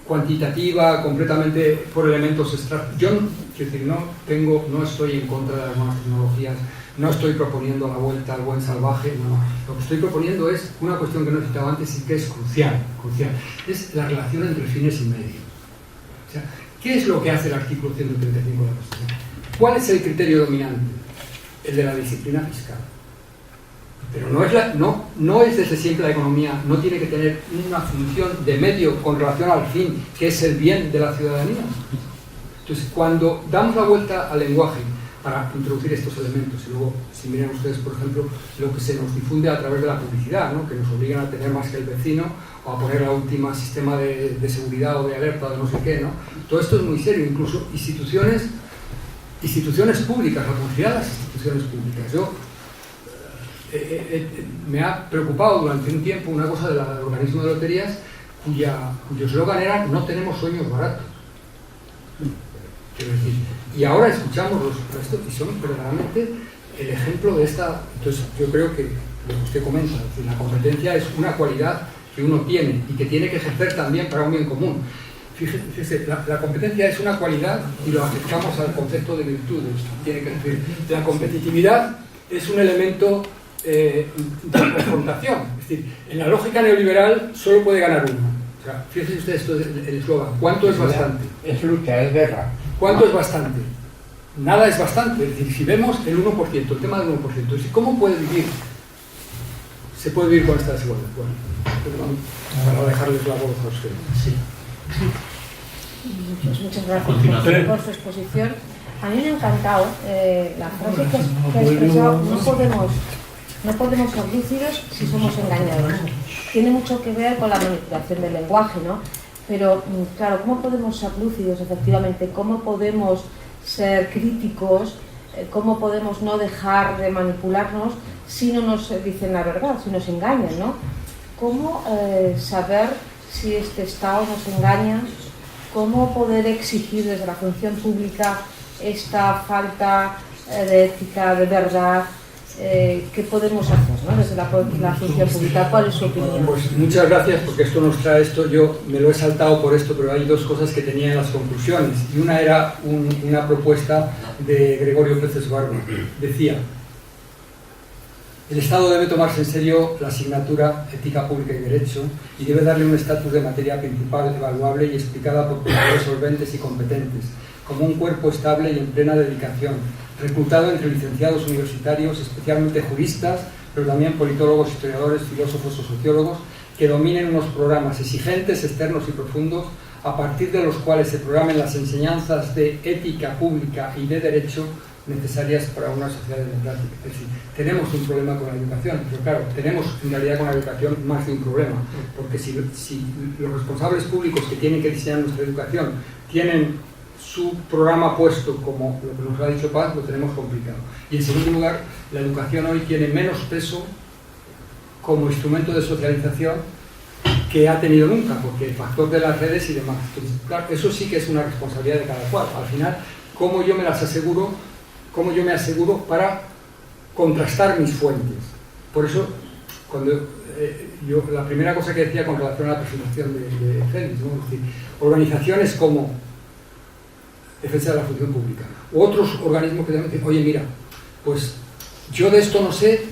cuantitativa, completamente por elementos extractos? Yo, quiero decir, no estoy en contra de las nuevas tecnologías, no estoy proponiendo la vuelta al buen salvaje, no. Lo que estoy proponiendo es una cuestión que no he citado antes y que es crucial, es la relación entre fines y medios. O sea, ¿qué es lo que hace el artículo 135 de la Constitución? ¿Cuál es el criterio dominante? El de la disciplina fiscal. Pero no es desde siempre la economía, no tiene que tener una función de medio con relación al fin, que es el bien de la ciudadanía. Entonces, cuando damos la vuelta al lenguaje para introducir estos elementos, y luego, si miran ustedes, por ejemplo, lo que se nos difunde a través de la publicidad, ¿no? Que nos obligan a tener más que el vecino, o a poner la última sistema de seguridad o de alerta de no sé qué, ¿no? Todo esto es muy serio, incluso instituciones públicas, la publicidad de las instituciones públicas. Me ha preocupado durante un tiempo una cosa del organismo de loterías cuyo eslogan era "no tenemos sueños baratos". Quiero decir, y ahora escuchamos los restos y son verdaderamente el ejemplo de esta. Entonces yo creo que lo que usted comenta, es decir, la competencia es una cualidad que uno tiene y que tiene que ejercer también para un bien común. Fíjese, la competencia es una cualidad y lo acercamos al concepto de virtudes. Tiene que decir, la competitividad es un elemento de confrontación. Es decir, en la lógica neoliberal solo puede ganar uno. O sea, fíjense ustedes esto es el eslogan. ¿Cuánto es bastante? Es lucha, es guerra. ¿Cuánto es bastante? Nada es bastante. Es decir, si vemos el 1%, el tema del 1%, es decir, ¿cómo puede vivir? Se puede vivir con esta desigualdad. Bueno, para dejarles la voz a ustedes. Sí. Muchas gracias por su exposición. A mí me ha encantado la frase que ha expresado: no podemos ser lúcidos si somos engañados. Tiene mucho que ver con la manipulación del lenguaje, ¿no? Pero, claro, ¿cómo podemos ser lúcidos, efectivamente? ¿Cómo podemos ser críticos cómo podemos no dejar de manipularnos si no nos dicen la verdad, si nos engañan, ¿no? ¿Cómo saber si este Estado nos engaña? ¿Cómo poder exigir desde la función pública esta falta de ética, de verdad? ¿Qué podemos hacer, ¿no? Desde la función pública? ¿Cuál es su opinión? Pues muchas gracias, porque esto nos trae esto. Yo me lo he saltado por esto, pero hay dos cosas que tenía en las conclusiones. Y una era una propuesta de Gregorio Pérez Barba. Decía: el Estado debe tomarse en serio la asignatura Ética Pública y Derecho y debe darle un estatus de materia principal, evaluable y explicada por profesores solventes y competentes, como un cuerpo estable y en plena dedicación, reclutado entre licenciados universitarios, especialmente juristas, pero también politólogos, historiadores, filósofos o sociólogos, que dominen unos programas exigentes, externos y profundos, a partir de los cuales se programen las enseñanzas de ética pública y de derecho necesarias para una sociedad democrática. Es decir, tenemos un problema con la educación, pero claro, tenemos en realidad con la educación más de un problema, porque si los responsables públicos que tienen que diseñar nuestra educación tienen su programa puesto como lo que nos ha dicho Paz, lo tenemos complicado. Y en segundo lugar, la educación hoy tiene menos peso como instrumento de socialización que ha tenido nunca, porque el factor de las redes y demás. Entonces, claro, eso sí que es una responsabilidad de cada cual. Al final, ¿cómo yo me aseguro para contrastar mis fuentes? Por eso, cuando la primera cosa que decía con relación a la presentación de Félix, ¿no? Es decir, organizaciones como Defensa de la Función Pública u otros organismos que dicen: oye, mira, pues yo de esto no sé,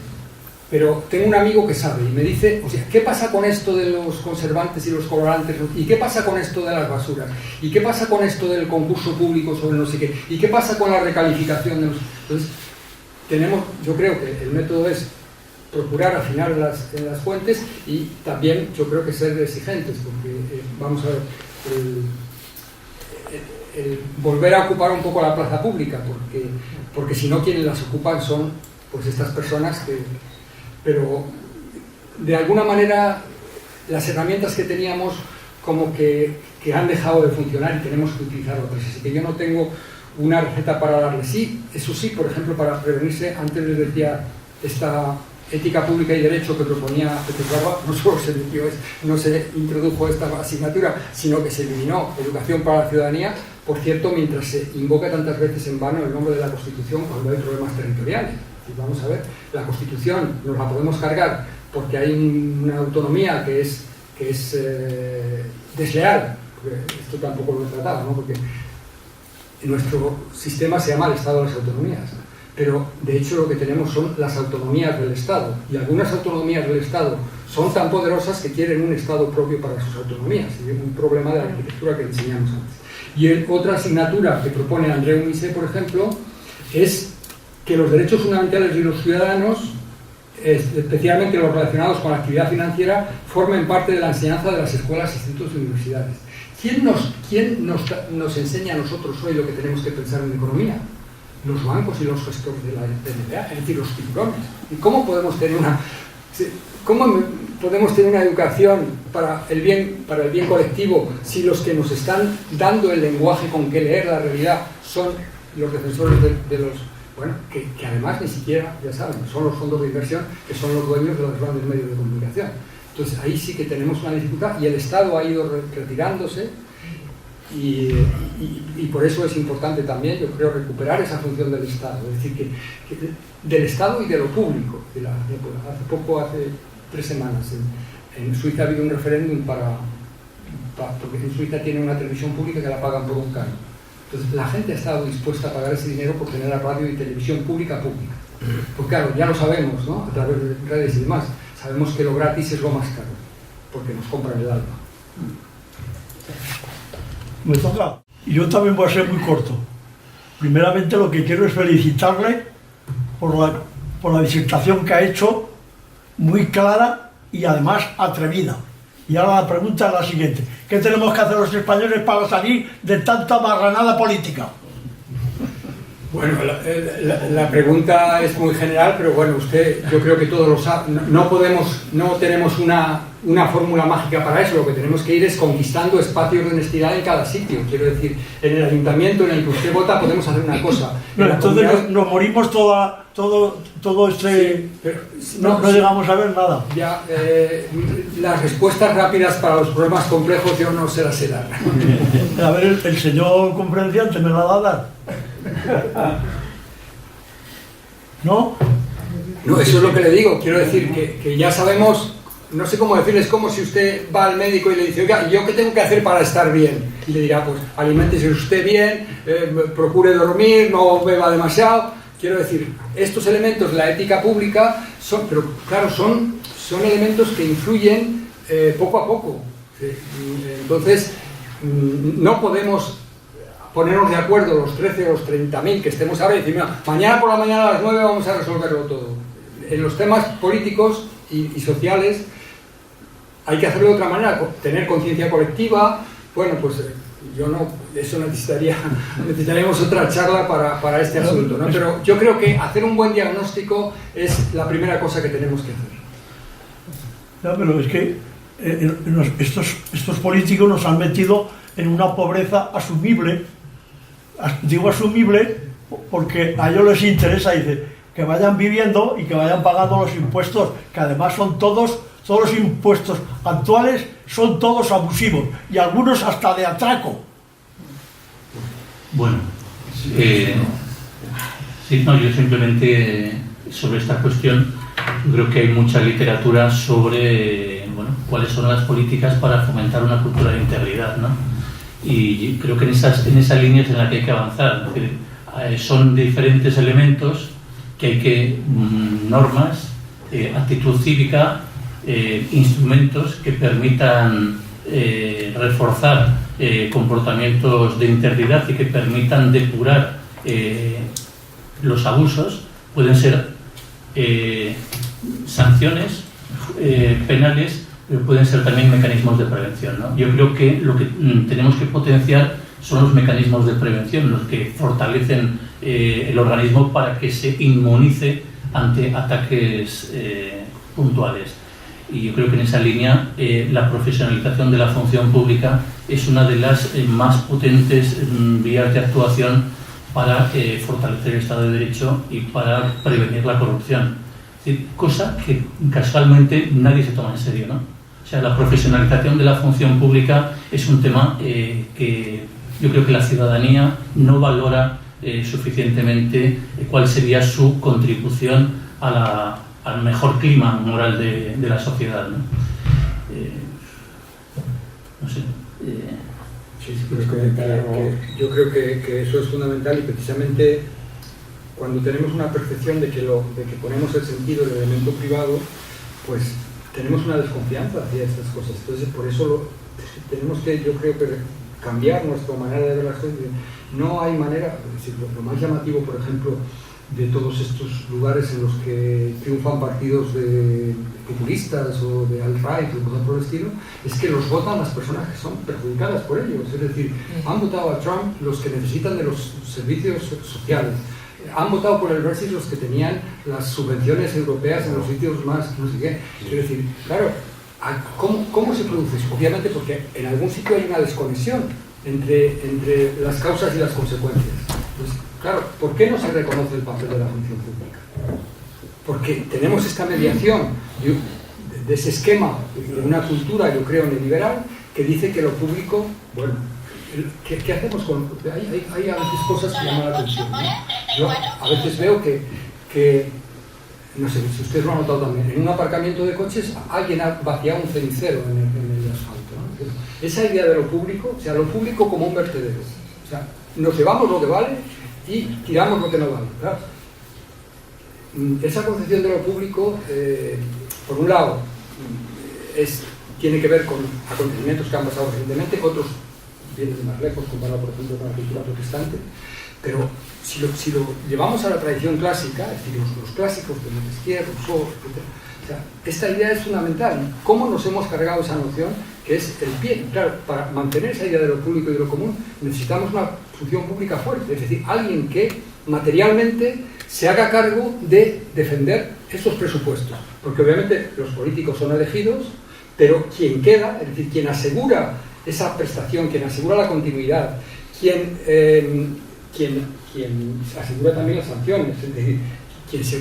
pero tengo un amigo que sabe y me dice, o sea, ¿qué pasa con esto de los conservantes y los colorantes? ¿Y qué pasa con esto de las basuras? ¿Y qué pasa con esto del concurso público sobre no sé qué? ¿Y qué pasa con la recalificación de los...? Entonces, yo creo que el método es procurar afinar en las fuentes y también yo creo que ser exigentes, porque vamos a ver, el volver a ocupar un poco la plaza pública, porque si no, quienes las ocupan son pues estas personas que... Pero de alguna manera las herramientas que teníamos como que han dejado de funcionar y tenemos que utilizar otras. Así que yo no tengo una receta para darle. Sí, eso sí, por ejemplo, para prevenirse, antes les decía esta ética pública y derecho que proponía Pérez Barba, no solo no se introdujo esta asignatura, sino que se eliminó educación para la ciudadanía, por cierto, mientras se invoca tantas veces en vano el nombre de la Constitución cuando hay problemas territoriales. Y vamos a ver, la Constitución nos la podemos cargar porque hay una autonomía que es desleal, porque esto tampoco lo he tratado, ¿no? Porque nuestro sistema se llama el Estado de las Autonomías, pero de hecho lo que tenemos son las autonomías del Estado, y algunas autonomías del Estado son tan poderosas que quieren un Estado propio para sus autonomías, y es un problema de la arquitectura que enseñamos antes. Y otra asignatura que propone Andreu Missé, por ejemplo, es que los derechos fundamentales de los ciudadanos, especialmente los relacionados con la actividad financiera, formen parte de la enseñanza de las escuelas, institutos y universidades. ¿Quién nos enseña a nosotros hoy lo que tenemos que pensar en economía? Los bancos y los gestores de la NBA, es decir, los tiburones. ¿Y cómo podemos tener una educación para el bien colectivo si los que nos están dando el lenguaje con que leer la realidad son los defensores de los... Bueno, que además ni siquiera, ya saben, son los fondos de inversión que son los dueños de los grandes medios de comunicación. Entonces ahí sí que tenemos una dificultad y el Estado ha ido retirándose y por eso es importante también, yo creo, recuperar esa función del Estado, es decir, que del Estado y de lo público. Hace 3 semanas en Suiza ha habido un referéndum porque en Suiza tiene una televisión pública que la pagan por un canon. Entonces, la gente ha estado dispuesta a pagar ese dinero por tener la radio y televisión pública. Pues claro, ya lo sabemos, ¿no? A través de redes y demás. Sabemos que lo gratis es lo más caro, porque nos compran el alma. Me toca. Y yo también voy a ser muy corto. Primeramente, lo que quiero es felicitarle por la disertación que ha hecho, muy clara y además atrevida. Y ahora la pregunta es la siguiente: ¿qué tenemos que hacer los españoles para salir de tanta marranada política? Bueno, la pregunta es muy general, pero bueno, yo creo que todos lo saben. No tenemos una fórmula mágica para eso. Lo que tenemos que ir es conquistando espacios de honestidad en cada sitio. Quiero decir, en el ayuntamiento en el que usted vota podemos hacer una cosa. No, entonces nos morimos todo este... Sí, no llegamos a ver nada. Ya, las respuestas rápidas para los problemas complejos yo no se las sé dar. A ver, el señor conferenciante me la va a dar. ¿No? No, eso es lo que le digo. Quiero decir que ya sabemos, no sé cómo decirles, como si usted va al médico y le dice, oiga, ¿yo qué tengo que hacer para estar bien? Y le dirá, pues aliméntese usted bien, procure dormir, no beba demasiado. Quiero decir, estos elementos, la ética pública, pero claro, son elementos que influyen poco a poco. Entonces, no podemos ponernos de acuerdo los 13 o los 30.000 que estemos ahora y decir, mira, mañana por la mañana a las 9 vamos a resolverlo todo. En los temas políticos y sociales hay que hacerlo de otra manera, tener conciencia colectiva. Bueno, pues eso necesitaríamos otra charla para este asunto, ¿no? Pero yo creo que hacer un buen diagnóstico es la primera cosa que tenemos que hacer. No, pero es que estos políticos nos han metido en una pobreza asumible. Digo asumible porque a ellos les interesa, dice, que vayan viviendo y que vayan pagando los impuestos, que además son todos los impuestos actuales son todos abusivos y algunos hasta de atraco. Bueno, yo simplemente sobre esta cuestión creo que hay mucha literatura sobre cuáles son las políticas para fomentar una cultura de integridad, ¿no? Y creo que en esa línea es en la que hay que avanzar. Es decir, son diferentes elementos que hay que, normas, actitud cívica, instrumentos que permitan reforzar comportamientos de integridad y que permitan depurar los abusos. Pueden ser sanciones penales, pero pueden ser también mecanismos de prevención, ¿no? Yo creo que lo que tenemos que potenciar son los mecanismos de prevención, los que fortalecen el organismo para que se inmunice ante ataques puntuales. Y yo creo que en esa línea la profesionalización de la función pública es una de las más potentes vías de actuación para fortalecer el Estado de Derecho y para prevenir la corrupción. Es decir, cosa que casualmente nadie se toma en serio, ¿no? O sea, la profesionalización de la función pública es un tema que yo creo que la ciudadanía no valora suficientemente cuál sería su contribución al mejor clima moral de la sociedad, ¿no? No sé. Sí, yo creo que eso es fundamental y precisamente cuando tenemos una percepción de que ponemos el sentido del elemento privado, pues tenemos una desconfianza hacia estas cosas. Entonces, por eso tenemos que, yo creo, cambiar nuestra manera de ver las cosas. No hay manera, es decir, lo más llamativo, por ejemplo, de todos estos lugares en los que triunfan partidos de populistas o de alt-right o cosas por el estilo, es que los votan las personas que son perjudicadas por ellos. Es decir, han votado a Trump los que necesitan de los servicios sociales. Han votado por el Brexit los que tenían las subvenciones europeas en los sitios más, no sé qué. Es decir, claro, ¿cómo se produce eso? Obviamente porque en algún sitio hay una desconexión entre las causas y las consecuencias. Entonces, claro, ¿por qué no se reconoce el papel de la función pública? Porque tenemos esta mediación de ese esquema, de una cultura, yo creo, neoliberal, que dice que lo público, bueno, ¿qué hacemos con...? Hay a veces cosas que llaman la atención, ¿no? Yo a veces veo que, no sé si ustedes lo han notado también, en un aparcamiento de coches alguien ha vaciado un cenicero en el asfalto, ¿no? Esa idea de lo público, o sea, lo público como un vertedero. O sea, nos llevamos lo que vale y tiramos lo que no vale, ¿verdad? Esa concepción de lo público, por un lado, tiene que ver con acontecimientos que han pasado recientemente, otros vienen de más lejos, comparado por ejemplo con la cultura protestante, pero si lo llevamos a la tradición clásica, es decir, los clásicos de Montesquieu, Rousseau, etc., o sea, esta idea es fundamental. ¿Cómo nos hemos cargado esa noción que es el pie? Claro, para mantener esa idea de lo público y de lo común necesitamos una función pública fuerte, es decir, alguien que materialmente se haga cargo de defender esos presupuestos, porque obviamente los políticos son elegidos, pero quien queda, es decir, quien asegura esa prestación, quien asegura la continuidad, quien asegura también las sanciones, es decir, eso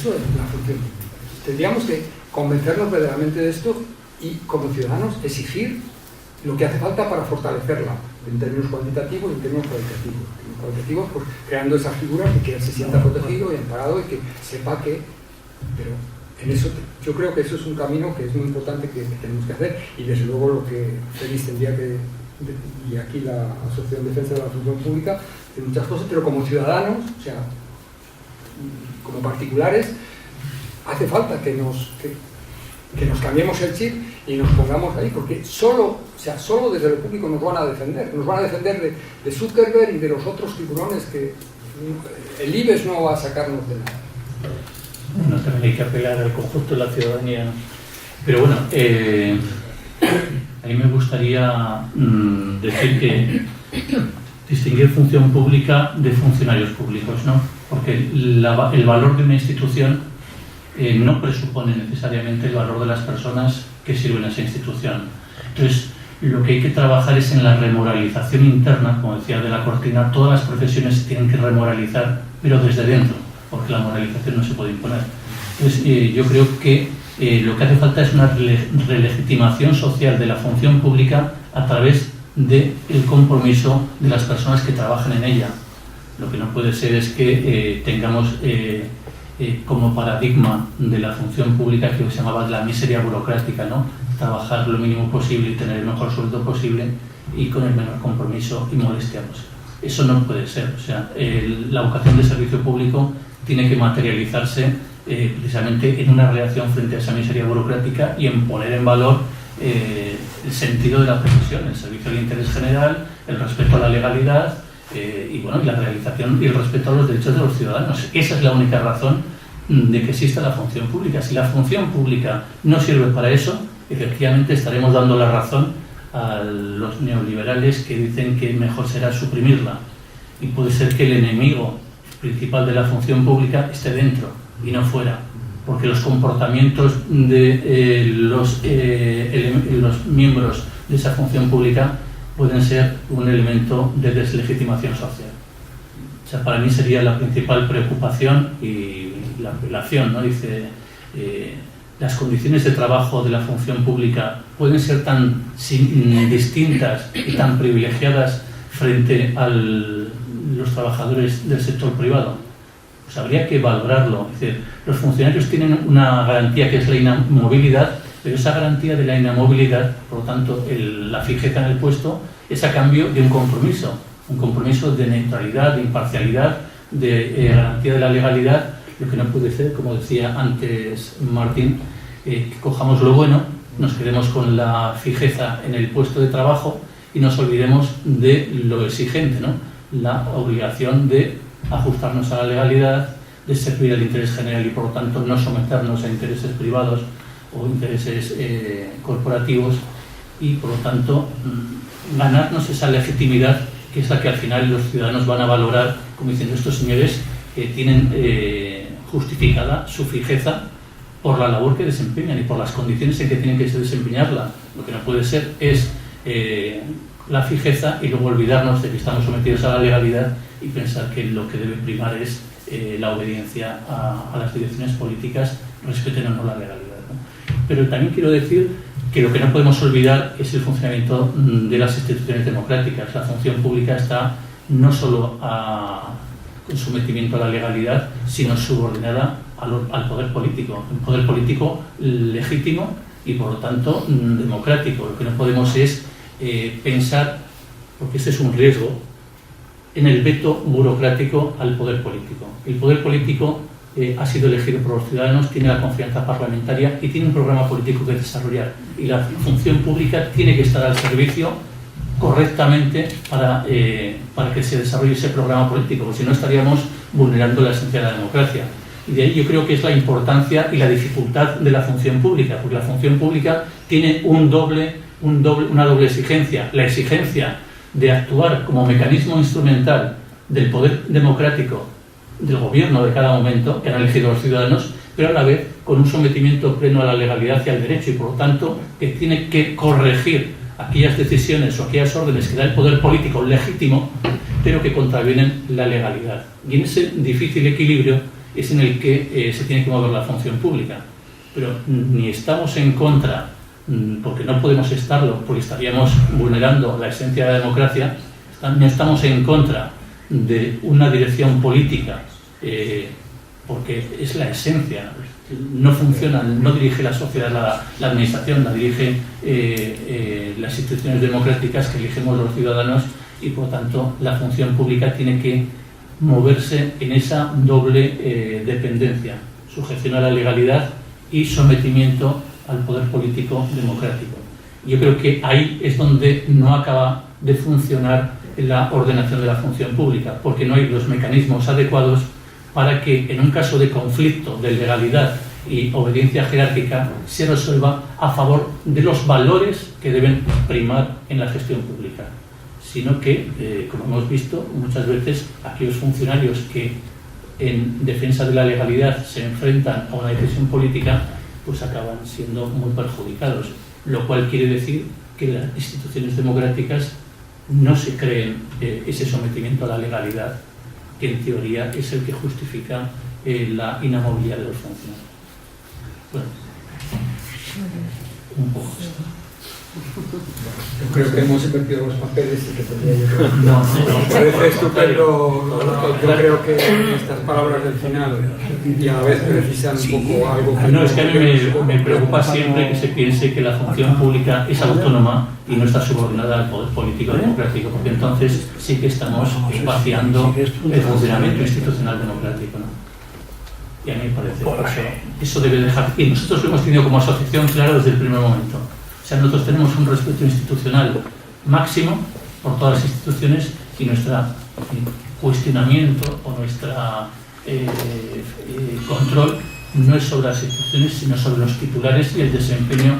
es la función. Tendríamos que convencernos verdaderamente de esto y, como ciudadanos, exigir lo que hace falta para fortalecerla, en términos cuantitativos y en términos cualitativos. En cualitativos, pues creando esas figuras y que se sienta protegido y amparado y que sepa que... Pero en eso, yo creo que eso es un camino que es muy importante que tenemos que hacer, y desde luego lo que Félix tendría que... y aquí la Asociación de Defensa de la Función Pública, de muchas cosas, pero como ciudadanos, o sea, como particulares, hace falta que nos cambiemos el chip y nos pongamos ahí, porque solo desde lo público nos van a defender de Zuckerberg y de los otros tiburones que el IBEX no va a sacarnos de nada. Bueno, también hay que apelar al conjunto de la ciudadanía, ¿no? Pero bueno, a mí me gustaría decir que distinguir función pública de funcionarios públicos, ¿no? Porque el valor de una institución no presupone necesariamente el valor de las personas que sirven a esa institución. Entonces, lo que hay que trabajar es en la remoralización interna, como decía de la cortina. Todas las profesiones se tienen que remoralizar, pero desde dentro, porque la moralización no se puede imponer. Entonces, yo creo que lo que hace falta es una relegitimación social de la función pública a través del compromiso de las personas que trabajan en ella. Lo que no puede ser es que tengamos como paradigma de la función pública que se llamaba la miseria burocrática, ¿no? Trabajar lo mínimo posible y tener el mejor sueldo posible y con el menor compromiso y molestia posible. Eso no puede ser. O sea, la vocación de servicio público tiene que materializarse precisamente en una reacción frente a esa miseria burocrática y en poner en valor el sentido de la profesión, el servicio del interés general, el respeto a la legalidad y bueno, y la realización y el respeto a los derechos de los ciudadanos. Esa es la única razón de que exista la función pública. Si la función pública no sirve para eso, efectivamente estaremos dando la razón a los neoliberales que dicen que mejor será suprimirla. Y puede ser que el enemigo principal de la función pública esté dentro y no fuera, porque los comportamientos de los miembros de esa función pública pueden ser un elemento de deslegitimación social. O sea, para mí sería la principal preocupación y la apelación, ¿no? Dice, las condiciones de trabajo de la función pública pueden ser tan distintas y tan privilegiadas frente a los trabajadores del sector privado. Pues habría que valorarlo. Es decir, los funcionarios tienen una garantía que es la inamovilidad, pero esa garantía de la inamovilidad, por lo tanto, la fijeza en el puesto, es a cambio de un compromiso de neutralidad, de imparcialidad, de garantía de la legalidad. Lo que no puede ser, como decía antes Martín, que cojamos lo bueno, nos quedemos con la fijeza en el puesto de trabajo y nos olvidemos de lo exigente, ¿no? La obligación de ajustarnos a la legalidad, de servir al interés general y por lo tanto no someternos a intereses privados o intereses corporativos y por lo tanto ganarnos esa legitimidad que es la que al final los ciudadanos van a valorar como diciendo estos señores tienen justificada su fijeza por la labor que desempeñan y por las condiciones en que tienen que desempeñarla. Lo que no puede ser es la fijeza y luego olvidarnos de que estamos sometidos a la legalidad y pensar que lo que debe primar es la obediencia a las direcciones políticas, respeten o no la legalidad, ¿no? Pero también quiero decir que lo que no podemos olvidar es el funcionamiento de las instituciones democráticas. La función pública está no solo en sometimiento a la legalidad, sino subordinada al poder político. Un poder político legítimo y, por lo tanto, democrático. Lo que no podemos es pensar, porque este es un riesgo, en el veto burocrático al poder político. El poder político ha sido elegido por los ciudadanos, tiene la confianza parlamentaria y tiene un programa político que desarrollar. Y la función pública tiene que estar al servicio correctamente para que se desarrolle ese programa político, porque si no estaríamos vulnerando la esencia de la democracia. Y de ahí yo creo que es la importancia y la dificultad de la función pública, porque la función pública tiene una doble exigencia. La exigencia de actuar como mecanismo instrumental del poder democrático del gobierno de cada momento, que han elegido los ciudadanos, pero a la vez con un sometimiento pleno a la legalidad y al derecho, y por lo tanto que tiene que corregir aquellas decisiones o aquellas órdenes que da el poder político legítimo, pero que contravienen la legalidad. Y en ese difícil equilibrio es en el que se tiene que mover la función pública. Pero ni estamos en contra, porque no podemos estarlo, porque estaríamos vulnerando la esencia de la democracia, no estamos en contra de una dirección política, porque es la esencia. No funciona, no dirige la sociedad, la administración, la dirige las instituciones democráticas que elegimos los ciudadanos, y por tanto la función pública tiene que moverse en esa doble dependencia, sujeción a la legalidad y sometimiento al poder político democrático. Yo creo que ahí es donde no acaba de funcionar la ordenación de la función pública, porque no hay los mecanismos adecuados para que en un caso de conflicto de legalidad y obediencia jerárquica se resuelva a favor de los valores que deben primar en la gestión pública, sino que, como hemos visto, muchas veces aquellos funcionarios que en defensa de la legalidad se enfrentan a una decisión política, pues acaban siendo muy perjudicados, lo cual quiere decir que las instituciones democráticas no se creen ese sometimiento a la legalidad, que en teoría es el que justifica la inamovilidad de los funcionarios. Bueno, un poco esto. Yo creo que hemos invertido los papeles y que tendría yo. No, Me parece estupendo. Yo creo que estas palabras del final y a la vez precisan un poco algo que... No, es que a mí me preocupa siempre que se piense que la función pública es autónoma y no está subordinada al poder político democrático, porque entonces sí que estamos vaciando el funcionamiento institucional democrático, ¿no? Y a mí me parece que eso debe dejar... Y nosotros lo hemos tenido como asociación claro desde el primer momento. O sea, nosotros tenemos un respeto institucional máximo por todas las instituciones, y nuestro cuestionamiento o nuestro control no es sobre las instituciones, sino sobre los titulares y el desempeño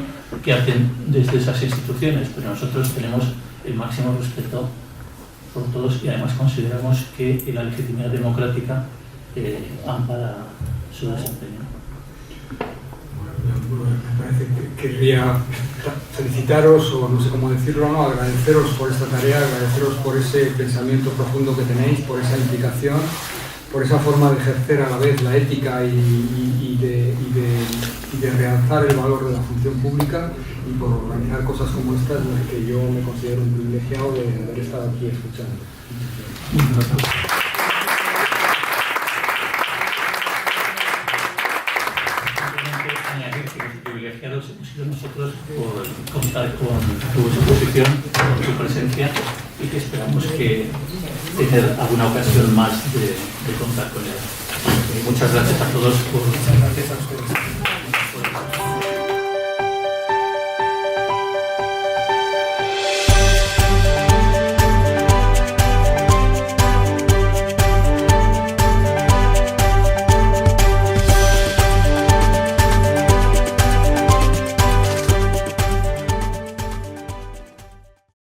que hacen desde esas instituciones. Pero nosotros tenemos el máximo respeto por todos, y además consideramos que la legitimidad democrática ampara su desempeño. Me parece que querría felicitaros, o no sé cómo decirlo, ¿no? Agradeceros por esta tarea, agradeceros por ese pensamiento profundo que tenéis, por esa implicación, por esa forma de ejercer a la vez la ética y de realzar el valor de la función pública, y por organizar cosas como estas, en las que yo me considero un privilegiado de haber estado aquí escuchando. Privilegiados hemos sido nosotros por contar con tu exposición, con tu presencia, y que esperamos que tener alguna ocasión más de contar con ella. Muchas gracias a todos por...